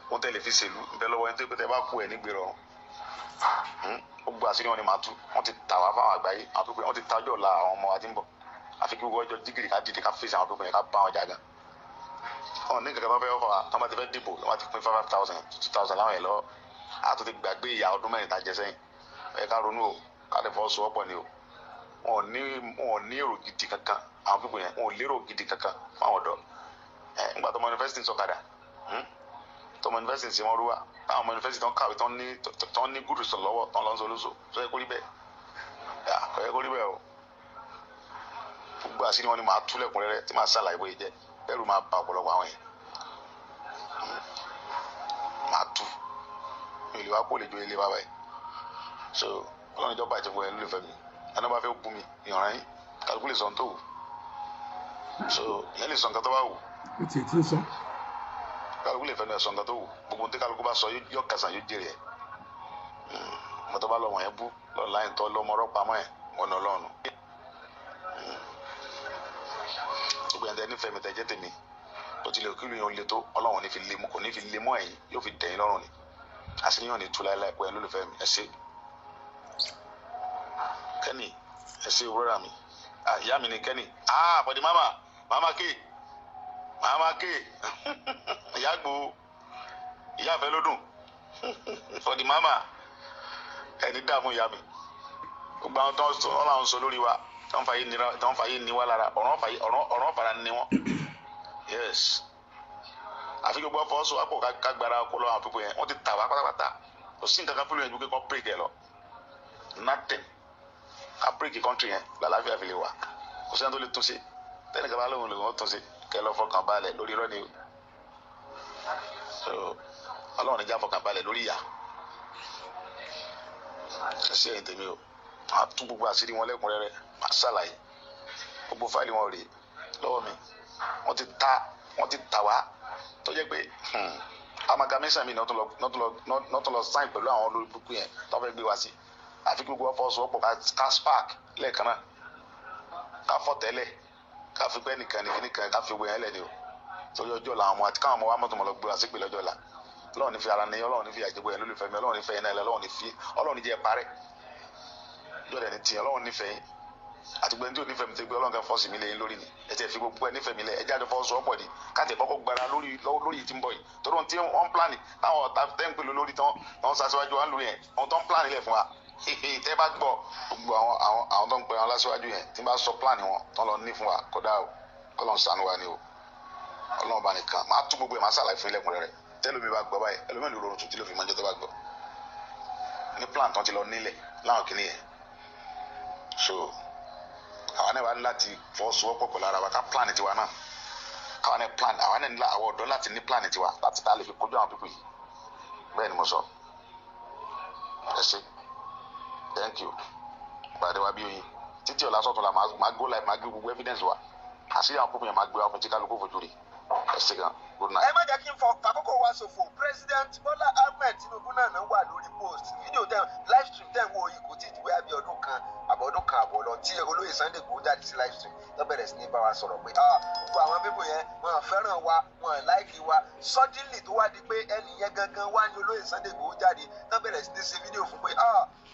wọ́n tẹ̀lé fi ṣèlú ń bẹ lọ́wọ́ yín tó pé tẹ́ bá kú ẹ̀ nígbèrè ọ̀run gbogbo àṣírí wọn ni màá tú wọn ti tà wá fáwọn àgbáyé àwọn pípẹ́ wọn ti tájọ́ la àwọn ọmọ wa ti ń bọ̀ àfi kí gbogbo ọjọ́ dígìrì ká dìde ká fèsì àwọn pípẹ́ yẹn ká bá wọn jà gan wọn ní kankan bá fẹ́ fọwọ́ tó bá ti fẹ́ dìbò wọn ti pín 5,000 2,000 láwọn yẹn lọ àtúntì gbàgbé ìyá ọdún mẹ́rin tá jẹ sẹ́yìn ẹ ká ronú o ká lè fọwọ́ sowọ́pọ̀ ni o wọn ò ní èrò gidi kankan àwọn pípẹ́ yẹn wọn ò lérò gidi kankan fáwọn ọ̀dọ́ nígbà tó manifesting sọ̀kadà tó manifesting sí wọn rúwa táwọn manifesting tó ń kàwé tó ń ní gúdù sọ lọ́wọ́ tó ń lọ sọ lóṣù tó yẹ kó rí bẹ́ẹ̀ kò yẹ kó rí bẹ́ẹ̀ o gbogbo àṣírí wọn ni màá tú lẹ́kùnrẹ́rẹ́ tí màá ṣàlàyé bóyá jẹ́ ẹrù máa ba ọ̀pọ̀lọpọ̀ àwọn yẹn màá tú ìlú wa kó lè jó ilé wa báyìí so Ọlọ́run ìjọba ìjọba ẹ̀ ló lè fẹ́ mi ẹni bá fẹ́ bú mi ìyànrá yín kálukú lè sọ ohun tó wù so ìyẹn lè sọ nǹkan tó bá wù ó ti ń sọ kálukú lè fẹ́ nu ẹ̀sọ́ nǹkan tó wù gbogbo ohun tí kálukú bá sọ yóò kásán yóò jèrè ẹ̀ mọ́tò bá lọ wọ̀nyẹn bú lọ́ọ̀ láyìn tó lọ́mọ ọ̀rọ̀ pamọ́ ẹ̀ wọ́n náà lọ́ọ̀nù gbogbo ẹ̀ ń tẹ́ nífẹ̀ẹ́ mi tẹ́ jẹ́ tèmi tó tilẹ̀ kí lóyún le tó Ọlọ́run ní fi lé mú kò ní fi lé mọ́ ẹ̀yìn yóò fi dẹ̀yìn lọ́rùn ni àṣeyàn ní tú láéláé pé ẹ̀ lólùfẹ́ mi ẹ̀ ṣe kẹ́nì ẹ̀ ṣe òwúrọ̀ mi ìyá mi ni kẹ́nì àpọ̀dé mama ké ìyá gbòó ìyá àfẹ́ ló dùn fọ̀dí mama ẹni dààmú ìyá mi gbogbo àwọn tó ń láwọn sọ lórí wa tó ń fàyè ní wa lára ọ̀rọ̀ fara ní wọn yes àfi gbogbo afọwọ́sọ àpò kágbára ọkọ lọ́wọ́ àwọn pípọ̀ yẹn wọ́n ti tà wá pátápátá kò sí nǹkan kan fúlù yẹn ju kíkọ́ pírèkì ẹ lọ nothing ká pírèkì kọ́ńtì yẹn lálàáfíà fi lè wà kò sí ẹni tó lè tún sí tẹ́nìkan bá lóun lè wọ́n tún sí kẹ́ lọ́ fọkàn balẹ̀ lórí irọ́ ni o Ọlọ́run níjà fọkàn balẹ̀ lórí ìyá ẹsẹ̀ ẹ̀yìn tèmi o máa tú gbogbo àṣírí wọn lẹ́kùnrẹ́rẹ́ máa ṣàlàyé gbogbo fáìlì wọn rèé lọ́wọ́ mi wọ́n ti tà wá tó jẹ́ pé amalgamation mi náà tó lọ sign pẹ̀lú àwọn olórí burúkú yẹn tó fẹ́ gbé wá sí àfi kí gbogbo ọ̀fọ̀ sọ̀pọ̀ ká spark lẹ́ẹ̀kan náà ká fọ́ tẹ́lẹ̀ ká fi pẹ́ nìkan ká fi wẹ̀ ẹ́ lẹ́ni o torí ọjọ́ làwọn ọmọ àti káwọn ọmọ wa mọ̀tò mọ̀ lọ gbé wá sí pé lọ́jọ́ la Ọlọ́run ní fi ara ní Ọlọ́run ní fi àjẹgbọ́ yẹn lólùfẹ́ mi Ọlọ́run ní fẹ́ yẹn náà Ọlọ́run ní jẹ́ parẹ́ yóò dẹ̀ ní tiẹ̀ Ọlọ́run nífẹ̀ẹ́ yín àti gbẹ́ni tí ò nífẹ̀ẹ́ mi ti gbé Ọlọ́run kan fọ́ọ̀sì mi lẹ́yìn lórí ni ẹ ti fi gbogbo ẹ nífẹ̀ẹ́ mi lẹ ẹ jáde fọ́ọ̀sì ọ̀pọ̀ ni káàtì kọ́kọ́ gbára lórí tí ń bọ̀ yìí torí ohun tí wọ́n ń pláàni táwọn ọ̀tá tẹ́ ń pè lórí tí wọ́n sàṣíwájú wa ń lò yẹn ohun tó ń pláàni lẹ̀ fún wa tẹ́ bá gbọ́ gbogbo àwọn tó ń pè wọn lásíwájú yẹn tí bá sọ pláàni wọn tó ń lọ ní fún wa kódà o Ọlọ́run ṣàánú wa ni o Ọlọ́run bá nìkan máa tún gbogbo ẹ̀ máa ṣàlàyé fún ilẹ̀kùn rẹ̀ tẹ́lómi bá gbọ́ báyìí ẹlòmíràn ló rọrùn tún tí ló fi máa ń jẹ́ tó bá gbọ́ ní plan tán ti lọ nílẹ̀ láwọn kìíní yẹn so àwọn náà wà ní láti fọwọ́sowọ́pọ̀ pẹ̀lú ara wa ká plan tiwa náà káwọn náà plan àwọn náà ní àwọn ọ̀dọ́ láti ní plan tiwa láti tá a lè fi kojú àwọn pípọ̀ yìí bẹ́ẹ̀ ni mo sọ ẹ ṣé thank you pàdé wa bí oyin títí ọ̀la sọ̀tún la máa go live máa gbé gbogbo evidence wa àṣírí àwọn pípọ̀ yẹn máa gbé wa fún tí kálukú fojú rí ẹ ṣé gan. Good night. ẹ má jẹ́ kí n fàkókò wa ṣòfò president Bola Ahmed Tinubu náà wà lórí post fídíò live stream tẹ̀ ń wo yìí kò tí ì di bóyá bí ọdún kan àbọ̀ lọ tí olóyè Sunday Igboho jáde sí live stream tó bẹ̀rẹ̀ sí ní bá wa sọ̀rọ̀ pé gbogbo àwọn pípò yẹn wọn fẹ́ràn wa wọn láìkì wa suddenly tó wá di pé ẹnì yẹn gangan wá ní olóyè Sunday Igboho jáde tó bẹ̀rẹ̀ sí ní ṣe fídíò fún pé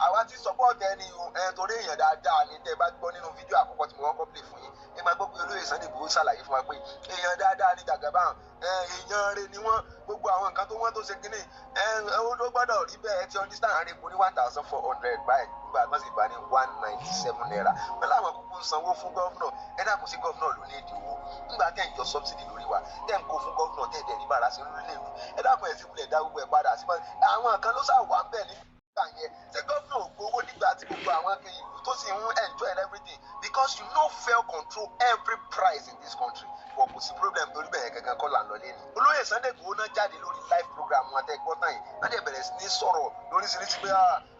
àwa ti support ẹni torí èèyàn dáadáa ni tẹ́ bá gbọ́ nínú fídíò àkọ́kọ́ tí mo kọ́kọ́ play fún yín ẹ máa gbọ́ pé olóyè Sunday Igboho ṣàlàyé fún wa pé èèyàn dáadáa ni Jagaban èèyàn rẹ̀ ni wọ́n gbogbo àwọn nǹkan tó wọ́n tó ṣe kínní owó tó gbọ́dọ̀ rí bẹ́ẹ̀ ti understand àárín epo ní 1,400 báyìí nígbà tó sì bá ní 197 naira pẹ̀lú àwọn kúkú ń sanwó fún gọ́vnọ̀ ẹ dákun sí gọ́vnọ̀ ló ní ìdíwó nígbà tẹ̀ ń yọ subsidy lórí wa tẹ̀ ń kó fún gọ́vnọ̀ tẹ̀ dẹ̀ ní bàrà sí lórílẹ̀ ìlú ẹ dákun ẹ̀ sì kulẹ̀ dá gbogbo ẹ̀ padà sí àwọn kan ló sà wà ń bẹ̀ nígbà yẹn ṣé gọ́vnọ̀ ò gbowó nígbà tí gbogbo àwọn ìlú tó sì ń enjoy everything because you no fair control every price in this country wọ́n kò sí problem torí bẹ́ẹ̀ gangan kọ́ là ń lọ lé ní. olóyè Sunday Igboho náà jáde lórí live program wọn tẹ́ gbọ́ tán yìí wọ́n dẹ̀ bẹ̀rẹ̀ sí ní sọ̀rọ̀ lóríṣiríṣi pé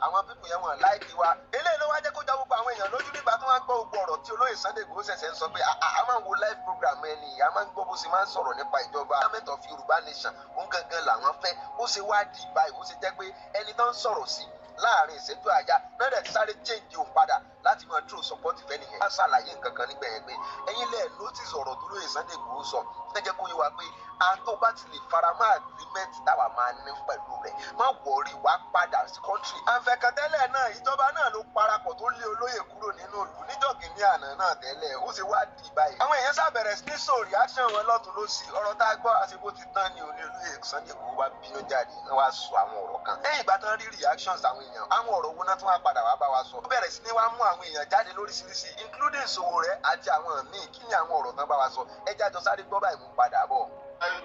àwọn pípọ̀ yẹn wọ́n láìkí wa eléyìí ló wá jẹ́ kó já gbogbo àwọn èèyàn lójú nígbà tó wá gbọ́ gbogbo ọ̀rọ̀ tí olóyè Sunday Igboho ṣẹ̀ṣẹ̀ ń sọ pé a máa ń wo live program ẹni a máa ń gbọ́ bó ṣe máa ń sọ̀rọ̀ nípa ìjọba government of Yorùbá nation òun gangan làwọn fẹ́ ó ṣe wá di báyìí ó ṣe jẹ́ pé ẹni tó ń sọ̀rọ̀ sí láàrin ìṣẹ́jú àyà náà dẹ̀ ti sáré change òun padà láti máa dúró support ìfẹ́ nìyẹn. wọ́n ṣàlàyé nǹkan kan nígbà yẹn pé ẹ̀yin lẹ́ẹ̀ notice ọ̀rọ̀ tó lóye Sunday Igboho sọ ẹ jẹ́ kó yé wa pé àtọ́ bá ti lè faramọ́ agreement táwa máa ní pẹ̀lú rẹ̀ má wọ̀ọ́rì wá padà sí country. àǹfẹ̀kàntẹ́lẹ̀ náà ìjọba náà ló parapọ̀ tó lé olóyè kúrò nínú ìlú níjọ́gì ní àná náà tẹ́lẹ̀ ó sì wá di báyìí. àwọn èèyàn ṣàbẹ̀rẹ̀ sí ní sọ reaction wọn lọ́tún lọ́sì ọ̀rọ̀ tá a gbọ́ àṣepọ̀ ti tán ni olóyè Sunday Igboho wá bínú jáde wọ́n wá sọ àwọn ọ̀rọ̀ kan. lẹ́yìn ìgbà tán rí reactions àwọn èèyàn àwọn ọ̀rọ̀ wo náà tún wá padà wá bá wa sọ. ó bẹ̀rẹ̀ sí ní wá mú àwọn èèyàn jáde lóríṣiríṣi including Sowore àti àwọn míì kí ni àwọn ọ̀rọ̀ tán bá wa sọ ẹ jájọ sáré gbọ́ báyìí mú padà bọ̀.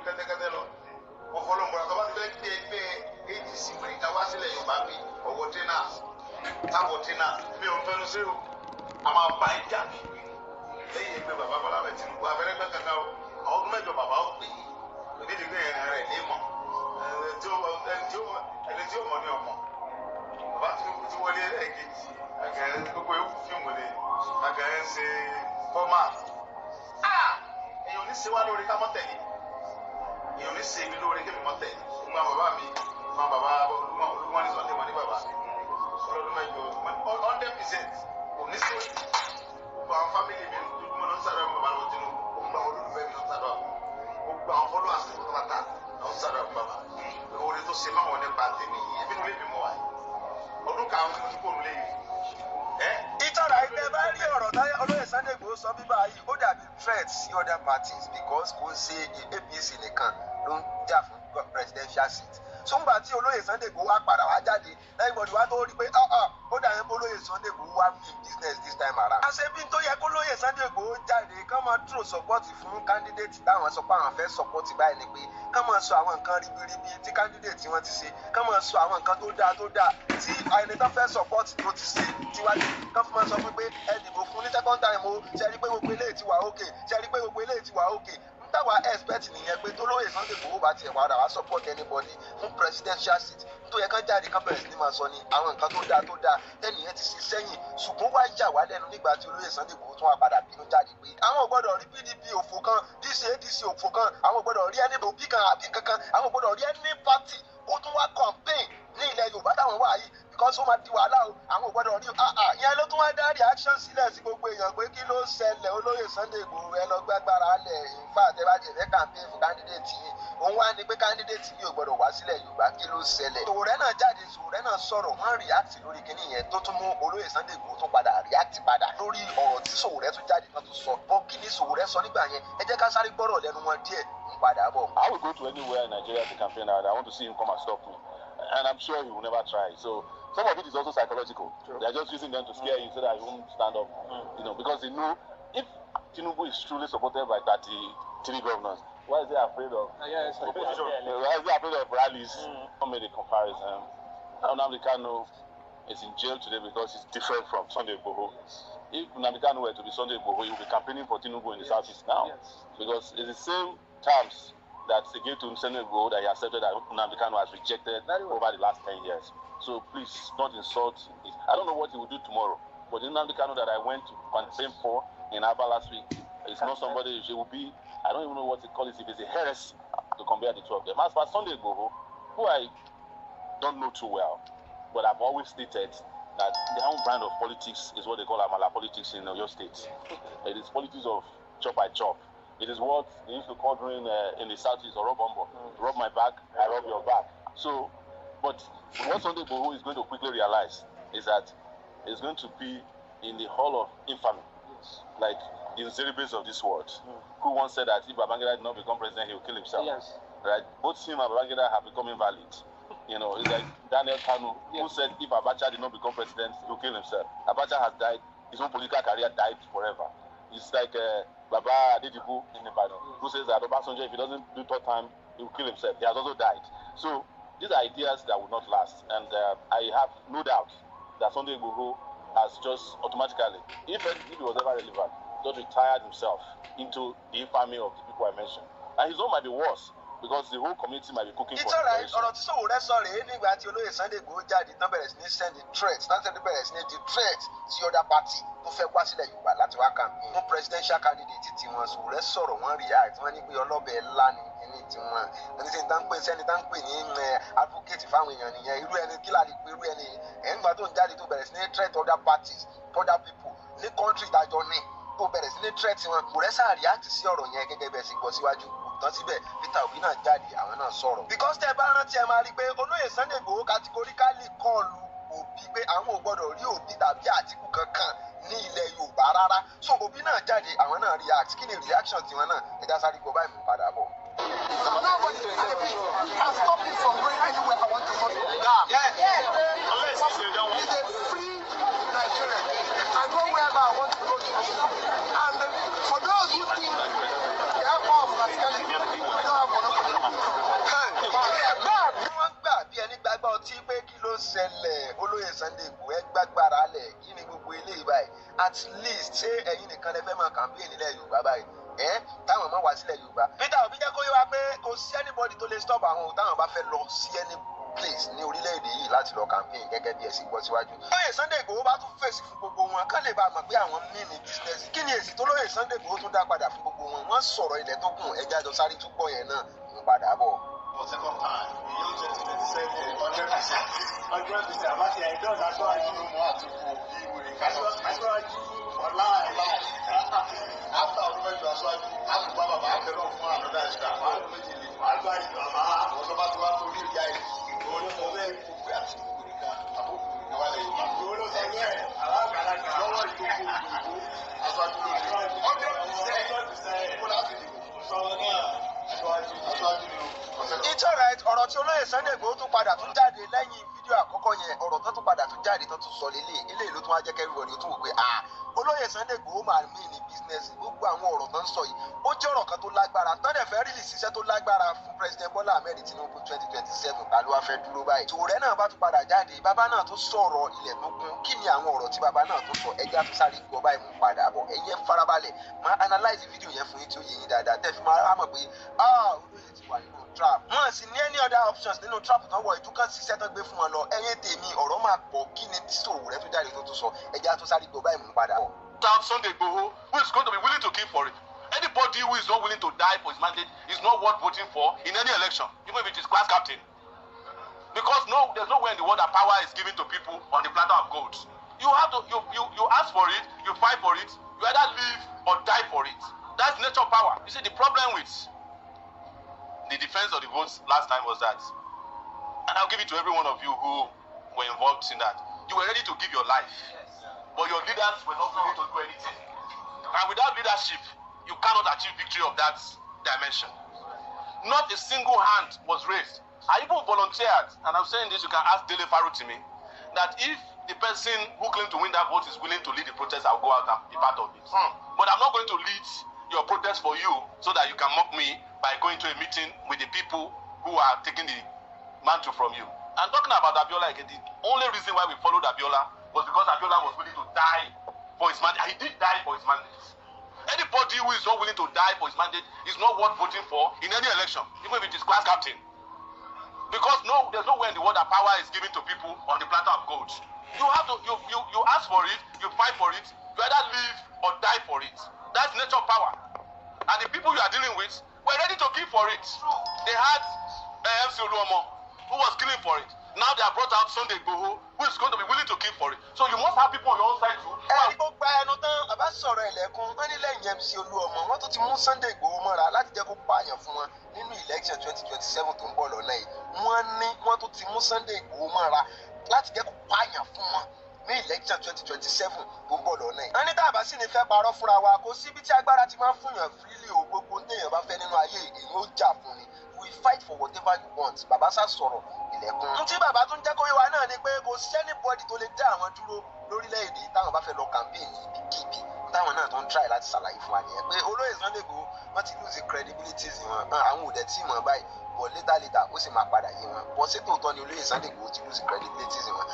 kẹ́tẹ́kẹ́tẹ́ lọ ọ̀fọlọ́mọ̀ra tó bá ti fẹ́ gbé ẹgbẹ́ ADC mẹ́ríkà wá sílẹ̀ Yorùbá mi ọwọ́ tẹ́nà táwọ̀ tẹ́nà mi ò fẹ́nu sí o a máa bá ẹ jà mí lẹ́yìn ẹgbẹ́ bàbá Bọ́lá bẹ̀ Tinubu abẹ́rẹ́ gbẹ́ kankan o àwọn ọdún mẹ́jọ bàbá ó pè é nídìí gbé rẹ̀ ní mọ̀ ẹni tí ó mọ̀ ní ọmọ bàbá Tinubu ti wọlé ẹ̀kejì àgẹ̀rẹ́ gbogbo ewu fíìmù ni àgẹ̀rẹ́ ṣe fọ́mà èèyàn ní ṣe wá lórí ká mọ́ tẹ̀lé èèyàn ní ṣe mi lórí kí mi mọ́ tẹ̀lé nígbà bàbá mi máa bàbá olúmọ ní Sunday wọn ní bàbá ọlọ́dún mẹ́jọ 100% kò ní sí gbogbo àwọn fámìlì mi lójúmọ́ náà ń sàdọ̀ bàbá lọ́wọ́ Tinubu gbogbo àwọn olólùfẹ́ mi náà ń sàdọ̀ gbogbo àwọn fọ́lọ́ àsìkò pátá náà ń sàdọ̀ bàbá orí tó ṣe máwọn nípa tèmi ẹbí nílé mi mọ́ wa ọdún kan àwọn tó kò nílé yìí. ìtọ́ra ẹgbẹ́ bá rí ọ̀rọ̀ táyà olóyè Sunday Igboho sọ bíbá yìí ó dàbí threat sí other parties because kò ṣe APC nìkan ló ń jà fún presidential seat sóńgbà tí olóyè Sunday Igboho wá padà wá jáde lẹ́yìn bọ̀dù wá tó rí pé ó dà yẹn kó olóyè Sunday Igboho wá bí business this time around. àṣebí tó yẹ kó olóyè Sunday Igboho jáde kán máa dúró support fún candidate táwọn sọ pé àwọn fẹ́ support báyìí ni pé kán máa sọ àwọn nǹkan ribiribi tí candidate tí wọ́n ti ṣe kán máa sọ àwọn nǹkan tó dáa tí ẹni tó fẹ́ support tó ti ṣe tiwájú kán fún máa sọ pé ẹ dìbò fún ní second time o ṣe rí pé gbogbo eléyìí ti wà okay ṣe rí pé gbogbo eléyìí ti wà okay táwa expect nìyẹn pé tó lóye Sunday Igboho bá tiẹ̀ padà wá support anybody fún presidential seat tó yẹ kán jáde kán bẹ̀rẹ̀ sí ní máa sọ ni àwọn nǹkan tó dáa tẹ́nìyẹn ti ṣe sẹ́yìn ṣùgbọ́n wá yà wá lẹ́nu nígbà tí olóyè Sunday Igboho tún wá padà bínú jáde pé àwọn ò gbọ́dọ̀ rí PDP òfò kan ADC òfò kan àwọn ò gbọ́dọ̀ rí ẹni òbí kan àbí kankan àwọn ò gbọ́dọ̀ rí ẹni party ó tún wá campaign ní ilẹ̀ Yorùbá táwọn wà yìí because ó máa di wàhálà o àwọn ò gbọ́dọ̀ rí ìyẹn ló tún wá dá reaction sílẹ̀ sí gbogbo èèyàn pé kí ló ṣẹlẹ̀ olóyè Sunday Igboho ẹ lọ gbàgbára lẹ̀ ìfà àtẹ̀bàjẹ́ fẹ́ campaign fún candidate yìí òun wá ní pé candidate yìí ò gbọ́dọ̀ wá sílẹ̀ Yorùbá kí ló ṣẹlẹ̀. Sowore náà jáde Sowore náà sọ̀rọ̀ wọ́n react lórí kinní yẹn tó tún mú olóyè Sunday Igboho tún padà react padà lórí ọ̀rọ̀ tí Sowore tún jáde náà tún sọ bọ́ kí ni Sowore sọ nígbà yẹn ẹ jẹ́ ká sáré gbọ́rọ̀ lẹ́nu wọn díẹ̀ ń padà bọ̀. I will go to anywhere in Nigeria to campaign out. I want to see him come and stop me. And I'm sure he will never try. So some of it is also psychological. True. They are just using them to scare him so that he won't stand up. You know, because they know if Tinubu is truly supported by 33 governors, why is he afraid of opposition? Why is he afraid of rallies? I made a comparison. Nnamdi Kanu is in jail today because he's different from Sunday Igboho. If Nnamdi Kanu were to be Sunday Igboho, he would be campaigning for Tinubu in the southeast now. Because it's the same terms that they gave to Sunday Igboho that he accepted that Nnamdi Kanu has rejected over the last 10 years. So please, not insult. I don't know what he will do tomorrow. But the Nnamdi Kanu that I went to campaign for in Aba last week is not somebody, it will be, I don't even know what to call it, if it's a heresy to compare the two of them. As for Sunday Igboho, who I don't know too well, but I've always stated that their own brand of politics is what they call Amala politics in your state. It is politics of chop by chop. It is what they used to call during in the Southeast or rub umbo. Rub my back, I rub your back. So, but what Sunday Igboho is going to quickly realize is that it's going to be in the hall of infamy, like the Nzeribes of this world, who once said that if Babangida did not become president, he will kill himself. Yes. Right? Both him and Babangida have become invalid. You know, it's like Daniel Kanu, who said if Abacha did not become president, he will kill himself. Abacha has died, his own political career died forever. It's like Baba Adedibu in Ibadan, who says that Obasanjo, if he doesn't do third time, he will kill himself. He has also died. So these are ideas that will not last. And I have no doubt that Sunday Igboho has just automatically, if he was ever relevant, just retired himself into the infamy of the people I mentioned. And his own might be worse, because the whole community might be cooking for it. Ọ̀rọ̀ tí Sowore sọ rèé nígbà tí olóyè Sunday Igboho jáde tán bẹ̀rẹ̀ sí ní send threat tán bẹ̀rẹ̀ sí ní di threat sí other party tó fẹ́ wá sílẹ̀ Yorùbá láti wá campaign fún presidential candidate tiwọn. Sowore sọ̀rọ̀ wọ́n react wọ́n ní pé ọlọ́bẹ̀ ńlá ni ẹni tiwọn ẹni tí sẹ́ni tá ń pè ní advocate fáwọn èèyàn nìyẹn irú ẹni kí láti pé irú ẹni ẹ̀ńgbà tó ń jáde tó bẹ̀rẹ̀ sí ní threat other parties other people ní country ìdájọ́ ní tó bẹ̀rẹ̀ sí ní threat wọn. Sowore sáà react sí ọ̀rọ̀ yẹn gẹ́gẹ́ bẹ́ẹ̀ sì gbọ́ síwájú tán síbẹ̀ Peter Obi náà jáde àwọn náà sọ̀rọ̀. Because tẹ́ ẹ bá rántí ẹ máa rí i pé olóyè Sunday Igboho categorically kọlu Obi pé àwọn ò gbọ́dọ̀ rí Obi tàbí Àtíkù kankan ní ilẹ̀ Yorùbá rárá. So Obi náà jáde àwọn náà react. Kí ni reaction tiwọn náà? Ẹja sáré gbọ́ báyìí mú padà bọ̀. Nobody can stop me from going anywhere I want to go to. It's a free Nigeria. I go wherever I want to go to. And for those who think they have more of rascality, they don't have monopoly. Wọ́n gbà bí ẹni gbàgbọ́ ọtí pé kí ló ṣẹlẹ̀ olóyè Sunday Igboho ẹ gbàgbára lẹ̀ kí ni gbogbo eléyìí báyìí at least ṣé ẹ̀yin nìkan lẹ fẹ́ máa campaign nílẹ̀ Yorùbá báyìí táwọn ọmọ wá sílẹ̀ Yorùbá. Peter Obi jẹ́ kó yé wa pé kò sí anybody tó lè stop àwọn táwọn bá fẹ́ lọ sí any place ní orílẹ̀-èdè yìí láti lọ campaign gẹ́gẹ́ bí ẹ sì gbọ́ síwájú. Lóyè Sunday Igboho bá tún fèsì fún gbogbo wọn kán lè bá a mọ̀ pé àwọn mí ní business. Kí ni èsì tó lóyè Sunday Igboho tún dá padà fún gbogbo wọn? Wọ́n sọ̀rọ̀ ilẹ̀ tó kùn ẹja jọ sáré túbọ̀ yẹn náà ń padà bọ̀. Second time, we use 2027 100%. 100%. Àbáṣe ẹ̀dọ́ aṣáájú ló mọ àtúnkù ìwé aṣáájú online. After ọdún mẹ́jọ aṣáájú, àtúgbà bàbá àbẹ̀rẹ̀ fún ànọ́dá ìṣúná. Àwọn méjì lè wá gbá ìgbà máa àwọn tó bá ti wá torí ìyá ẹ̀. Òun ló sọ bẹ́ẹ̀ kó pé àtúnkù nìkan àbókù nìkan wà lẹ́yìn. Òun ló sọ bẹ́ẹ̀ alágbàlagbà lọ́wọ́ ìdókòwò ìdòwò aṣáájú ló ní. 100% kó láti dìbò sọ̀rọ̀ náà aṣáájú ni o. It's alright, ọ̀rọ̀ tí olóyè Sunday Igboho tún padà tún jáde lẹ́yìn fídíò àkọ́kọ́ yẹn ọ̀rọ̀ tó tún padà tún jáde tó tún sọ lélẹ̀ eléyìí ló tún wá jẹ́ kẹ́rù ọ̀rẹ́ ó tún wò pé olóyè Sunday Igboho máa mí ní bísínẹ́sì gbogbo àwọn ọ̀rọ̀ tó ń sọ yìí ó jẹ́ ọ̀rọ̀ kan tó lágbára tọ́lẹ̀ fẹ́ rí ìṣiṣẹ́ tó lágbára fún President Bola Ahmed Tinubu 2027 ta ló wá fẹ́ dúró báyìí. Sowore náà bá tún padà jáde bàbá náà tún sọ̀rọ̀ ilẹ̀ tó kún kí ni àwọn ọ̀rọ̀ tí bàbá náà tún sọ ẹja tó sáré gbọ́ báyìí mú padà bọ̀ ẹ̀yẹ farabalẹ̀ máa analyze fídíò yẹn fún yín tí ó yẹ yín dáadáa tẹ́ fi máa rámọ̀ pé olóyè ti wà nínú trap. Wọ́n sì ní any other options nínú trap tán wọ̀ ìtúkàn ṣiṣẹ́ tán gbé fún wọn lọ ẹ̀yìn tèmi ọ̀rọ̀ máa pọ̀ kí ni tí Sowore tó jáde tó tún sọ ẹja tó sáré gbọ́ báyìí mú padà bọ̀. Sunday Igboho, who is going to be willing to kill for it. Anybody who is not willing to die for his mandate is not worth voting for in any election, even if it is class captain. Because there's nowhere in the world that power is given to people on the platter of gold. You have to, you ask for it, you fight for it, you either live or die for it. That's nature power. You see, the problem with the defense of the votes last time was that, and I'll give it to every one of you who were involved in that, you were ready to give your life, but your leaders were not willing to do anything. And without leadership, you cannot achieve victory of that dimension. Not a single hand was raised. I even volunteered, and I'm saying this, you can ask Dele Farutimi, that if the person who claimed to win that vote is willing to lead the protest, I'll go out and be part of it. But I'm not going to lead your protest for you so that you can mock me by going to a meeting with the people who are taking the mantle from you. And talking about Abiola again, the only reason why we followed Abiola was because Abiola was willing to die for his mandate. He did die for his mandate. Anybody who is not willing to die for his mandate is not worth voting for in any election, even if it is class captain. Because there's nowhere in the world that power is given to people on the platter of gold. You have to, you ask for it, you fight for it, you either live or die for it. That's nature power. And the people you are dealing with were ready to kill for it. They had MC Oluomo, who was killing for it. Now they have brought out Sunday Igboho, who is going to be willing to kill for it. So you must have people on your own side too. ẹni tó gba ẹnu tán bàbá sọ̀rọ̀ ẹ̀lẹ́kùn wọ́n ní lẹ́yìn MC Olúọmọ wọ́n tún ti mú Sunday Igboho mọ́ra láti jẹ́ kó pààyàn fún wọn nínú election 2027 tó ń bọ̀ lọ́nà yìí wọ́n tún ti mú Sunday Igboho mọ́ra láti jẹ́ kó pààyàn fún wọn ní election 2027 tó ń bọ̀ lọ́nà yìí. wọ́n ní tàbá sì ní fẹ́ parọ́ fúnra wa kò síbi tí agbára ti máa ń fúnyàn freely o gbogbo téèyàn bá fẹ́ nínú ayé èyí ó jà fún ni we fight for whatever you want bàbá sá sọ̀rọ̀ ilẹ̀kùn. tí bàbá tún jẹ́ kó yé wa náà ni pé kò sí anybody tó lè dá àwọn dúró lórílẹ̀‐èdè táwọn bá fẹ́ lọ campaign ibikíbi táwọn náà tó ń try láti ṣàlàyé fún wa nìyẹn pé olóyè Sunday Igboho wọ́n ti lose credibility wọn àwọn ò dẹ̀ tí mọ̀ báyìí but later ó sì máa padà yé wọn bọ́ sí tòótọ́ ni olóyè Sunday Igboho ti lose credibility wọn.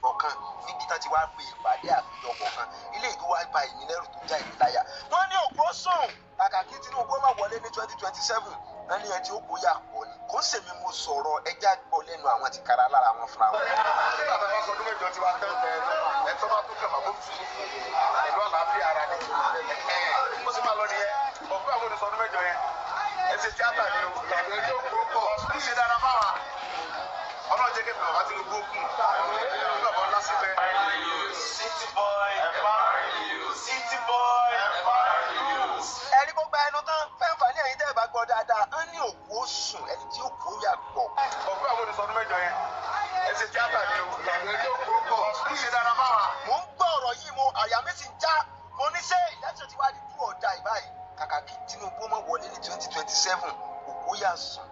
ọ̀kan níbi tá ti wá pé ìpàdé àpéjọpọ̀ kan ilé ìlú wa gba ìmílẹ̀rù tó já ìlú láyà. wọ́n ní òkú sùn kàkà kí Tinubu má wọlé ní 2027 wọ́n ní ẹtí ó bóyá pọ̀ ni kò sèmi mo sọ̀rọ̀ ẹja gbọ́ lẹ́nu àwọn ti kára lára wọn fúnra wọn. nígbà tó bá sọ ọdún mẹ́jọ tí wàá tẹ́ ẹ̀tọ́ bá tó kẹfà bó tu pẹ̀lú àlàáfíà ara ni mo sì máa lọ nìyẹn ọ̀gbẹ́ àwọn oníṣọ́ ọdún mẹ́jọ yẹn ẹ ṣe tíátà ni o tàbí ẹjọ́ kúrò ṣe dára fáwa ọlọ́run jẹ́ kẹ́kẹ́ bàbá Tinubu kù nígbà bọ́ lásìkò City boy City boy. ẹni gbogbo ẹnu tán fẹ́ǹfà ní ẹ̀yìn tẹ́ ẹ bá gbọ́ dáadáa ń ní òkú ó sùn ẹni tí ó kú ó yà pọ̀. ọ̀gbẹ́ àwọn oníṣọ́ ọdún mẹ́jọ yẹn ẹ ṣe tíátà ni o tàbí ẹjọ́ kúrò ṣe dára fáwa. mo ń gbọ́ ọ̀rọ̀ yìí àyà mi sì ń já mo ní ṣé ìdájọ́ ti wá di dúró ọ̀dà ìbáyìí kàkà kí Tinubu mọ̀ wọlé ní 2027 òkú ó yà sùn.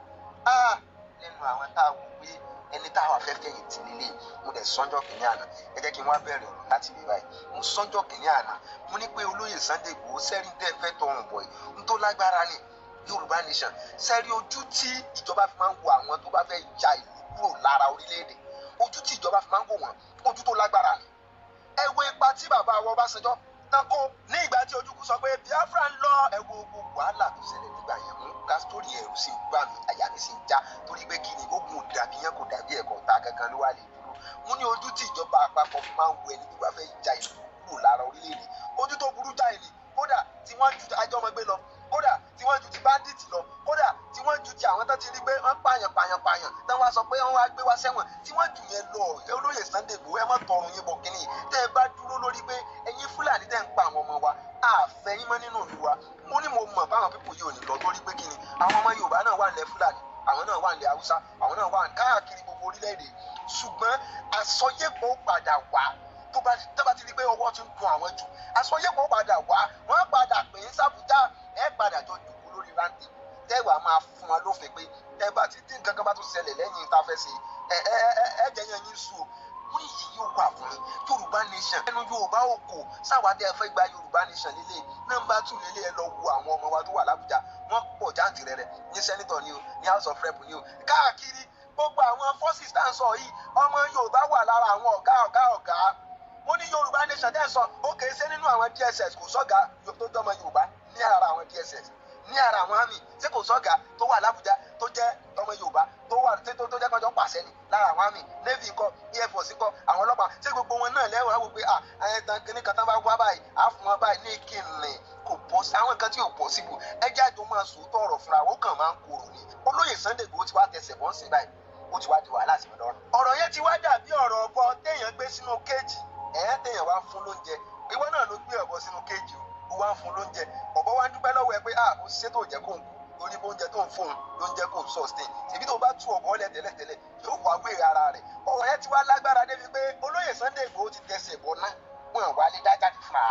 lẹ́nu àwọn tá a wò pé ẹni tá a wà fẹ́ fẹ̀yìn tì nílé mo dẹ̀ sọ́njọ́ kìíní àná ẹ jẹ́ kí n wá bẹ̀rẹ̀ ọ̀rọ̀ láti bí báyìí mo sọ́njọ́ kìíní àná mo ní pé olóyè Sunday Igboho sẹ́rí tẹ́ fẹ́ tọrùn bọ̀ yìí n tó lágbára ni Yorùbá nation sẹ́rí ojú tí ìjọba fi máa ń wo àwọn tó bá fẹ́ ja ìlú kúrò lára orílẹ̀-èdè ojú tí ìjọba fi máa ń wò wọ́n ojú tó lágbára ni ẹ wo ipa tí bàbá wa Ọbásanjọ́ tán kó ní ìgbà tí Ojukwu sọ pé Biafra ń lọ ẹ wo gbogbo wàhálà tó ṣẹlẹ̀ nígbà yẹn mú ká sórí ẹ̀rù sì ń gbà mí àyà mi sì ń já torí pé kí ni ogun ò dàbí yẹn kò dàbí ẹ̀kọ́ ta gangan ló wà lè dúró mo ní ojú tí ìjọba àpapọ̀ fi máa ń wo ẹni tó bá fẹ́ ja ìlú kúrò lára orílẹ̀-èdè ojú tó burú jáì ni kódà tí wọ́n ju ajọ́mọgbé lọ kódà tí wọ́n ju ti bandits lọ kódà tí wọ́n ju ti àwọn tó ti rí pé wọ́n pààyàn tán wá sọ pé wọ́n wá gbé wá sẹ́wọ̀n tí wọ́n jù yẹn lọ olóyè Sunday Igboho ẹ má tọrùn yín bọ̀ kínní tẹ́ ẹ bá dúró lórí pé ẹ̀yin Fúlàní tẹ́ ń pa àwọn ọmọ wa àfẹ́yìn mọ́ nínú ìlú wa mo ní mo mọ̀ báwọn pípò yìí ò ní lọ lórí pé kínní àwọn ọmọ Yorùbá náà wà nílẹ̀ Fúlàní àwọn náà wà nílẹ̀ Haúsá àwọn náà wà káàkiri gbogbo orílẹ̀-èdè ṣùgbọ́n àsọyépọ̀ padà wá tó bá ti rí pé ọwọ́ tún dùn àwọn jù àsọyépọ̀ padà wá wọ́n padà pè é sábùjá ẹ padà jọ dùkú lórí rántí tẹ́wàá máa fún wọn lófin pé tẹ́ bá ti dín nǹkan kan bá tún ṣẹlẹ̀ lẹ́yìn tá a fẹ́ ṣe ẹ jẹ́ yẹn yín sùn ó ní yìí yóò wà fún yín Yorùbá nation ẹnu Yorùbá ò kò sáwádìí ẹ fẹ́ gba Yorùbá nation lélẹ̀ nọ́mbà 2 lélẹ̀ ẹ lọ wo àwọn ọmọ wa tó wà l'Ábùjá wọ́n pọ̀ jáǹtìrẹrẹ ní sẹ́nitọ̀ ni o ní House of Rep ni o káàkiri gbogbo àwọn forces tá à ń sọ yìí ọmọ Yorùbá wà lára àwọn ọ̀gá mo ní Yorùbá nation tẹ́ sọ ó kèé ṣe nínú àwọn DSS kò sọ́gà tó jọmọ Yorùbá ní ara àwọn DSS ní ara àwọn àmì tí kò sọ́gà tó wà l'Ábùjá tó jẹ́ ọmọ Yorùbá tó wà tó jẹ́ kọjọ́ pàṣẹ ni lára àwọn àmì Navy ńkọ́ Air Force ńkọ́ àwọn ọlọ́pàá ṣé gbogbo wọn náà lẹ́wọ̀n àwọn pé àyẹ̀tàn kìnnì kan tán bá wá báyìí á fún wọn báyìí ní kìnnì kò bọ́ sí àwọn nǹkan tí ò possible ẹjẹ́ àjọ máa sòótọ́ ọ̀rọ̀ fúnra ó kàn máa ń korò ni olóyè Sunday Igboho ti wá tẹsẹ̀ bọ́ sí báyìí ó ti wá di wàhálà sí ọlọ́run. ọ̀rọ̀ yẹn ti wá dàbí ọ̀rọ̀ ọ̀bọ téèyàn gbé sínú kéèjì téèyàn wá fún lóúnjẹ ìwọ náà ló gbé ọ̀bọ sínú kéèjì ó wá ń fún lóúnjẹ ọ̀bọ wá ń dúpẹ́ lọ́wọ́ ẹ pé ó ṣiṣẹ́ tó jẹ́ kó ń kú orí oúnjẹ tó ń fún un lóúnjẹ kó ń sustain ṣèbí tó bá tú ọ̀bọ lẹ̀ tẹ́lẹ̀tẹ́lẹ̀ yóò wá wé ara rẹ̀ ọ̀rọ̀ yẹn ti wá lágbára débi pé olóyè Sunday Igboho ti tẹsẹ̀ bọ̀ náà wọn wá lé dájáde fúnra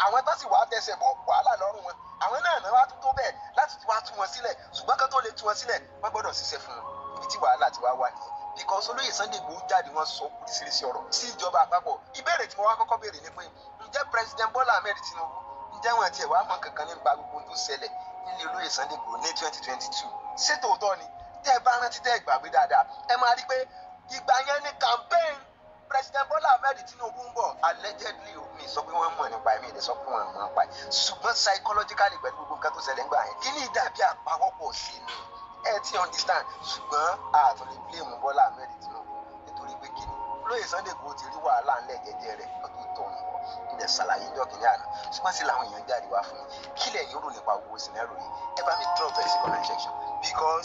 àwọn tó sì wá tẹsẹ̀ bọ̀ wàhálà lọ́rùn wọn àwọn náà wá tó bẹ́ẹ̀ láti wá tú wọn sílẹ̀ ṣùgbọ́n kan tó lè tú wọn sílẹ̀ wọ́n gbọ́dọ̀ ṣiṣẹ́ fún wọn ibi tí wàhálà ti wá wà nìyẹn because olóyè Sunday Igboho jáde wọn sọ oríṣiríṣi ọ̀rọ̀ sí ìjọba àpapọ̀ ìbéèrè tí mo wá kọ́kọ́ béèrè ni pé ǹjẹ́ President Bola Ahmed Tinubu ǹjẹ́ wọn tiẹ̀ wá mọ̀ kankan nípa gbogbo tó ṣẹlẹ̀ nílé olóyè Sunday Igboho ní 2022 ṣé tòótọ́ ni tẹ́ ẹ bá rántí tẹ́ ẹ gbàgbé dáadáa ẹ máa rí pé ìgbà yẹn ni campaign President Bola Ahmed Tinubu ń bọ̀ allegedly mi sọ pé wọ́n mọ̀ nípa ẹ̀mí ìdẹ́sọ́ fún wọn mọ̀ nípa ẹ̀ ṣùgbọ́n psychologically pẹ̀lú gbogbo nǹkan tó ṣẹlẹ̀ ńgbà yẹn kí ni ìdàbí àpawọ́pọ̀ sí ni ẹ ti understand ṣùgbọ́n àtún lè blame Bola Ahmed Tinubu nítorí pé kí ni olóyè Sunday Igboho ti rí wàhálà ńlẹ̀ jẹ́jẹ́ rẹ̀ lọ́dún tó ń bọ̀ ilẹ̀ ṣàlàyé ìjọ kìíní àná ṣùgbọ́n sí làwọn èèyàn jáde wá fún mi kílẹ̀ yóò rò nípa owó sinẹ́rò yìí ẹ bá mi drop ẹ̀ sí comment section because.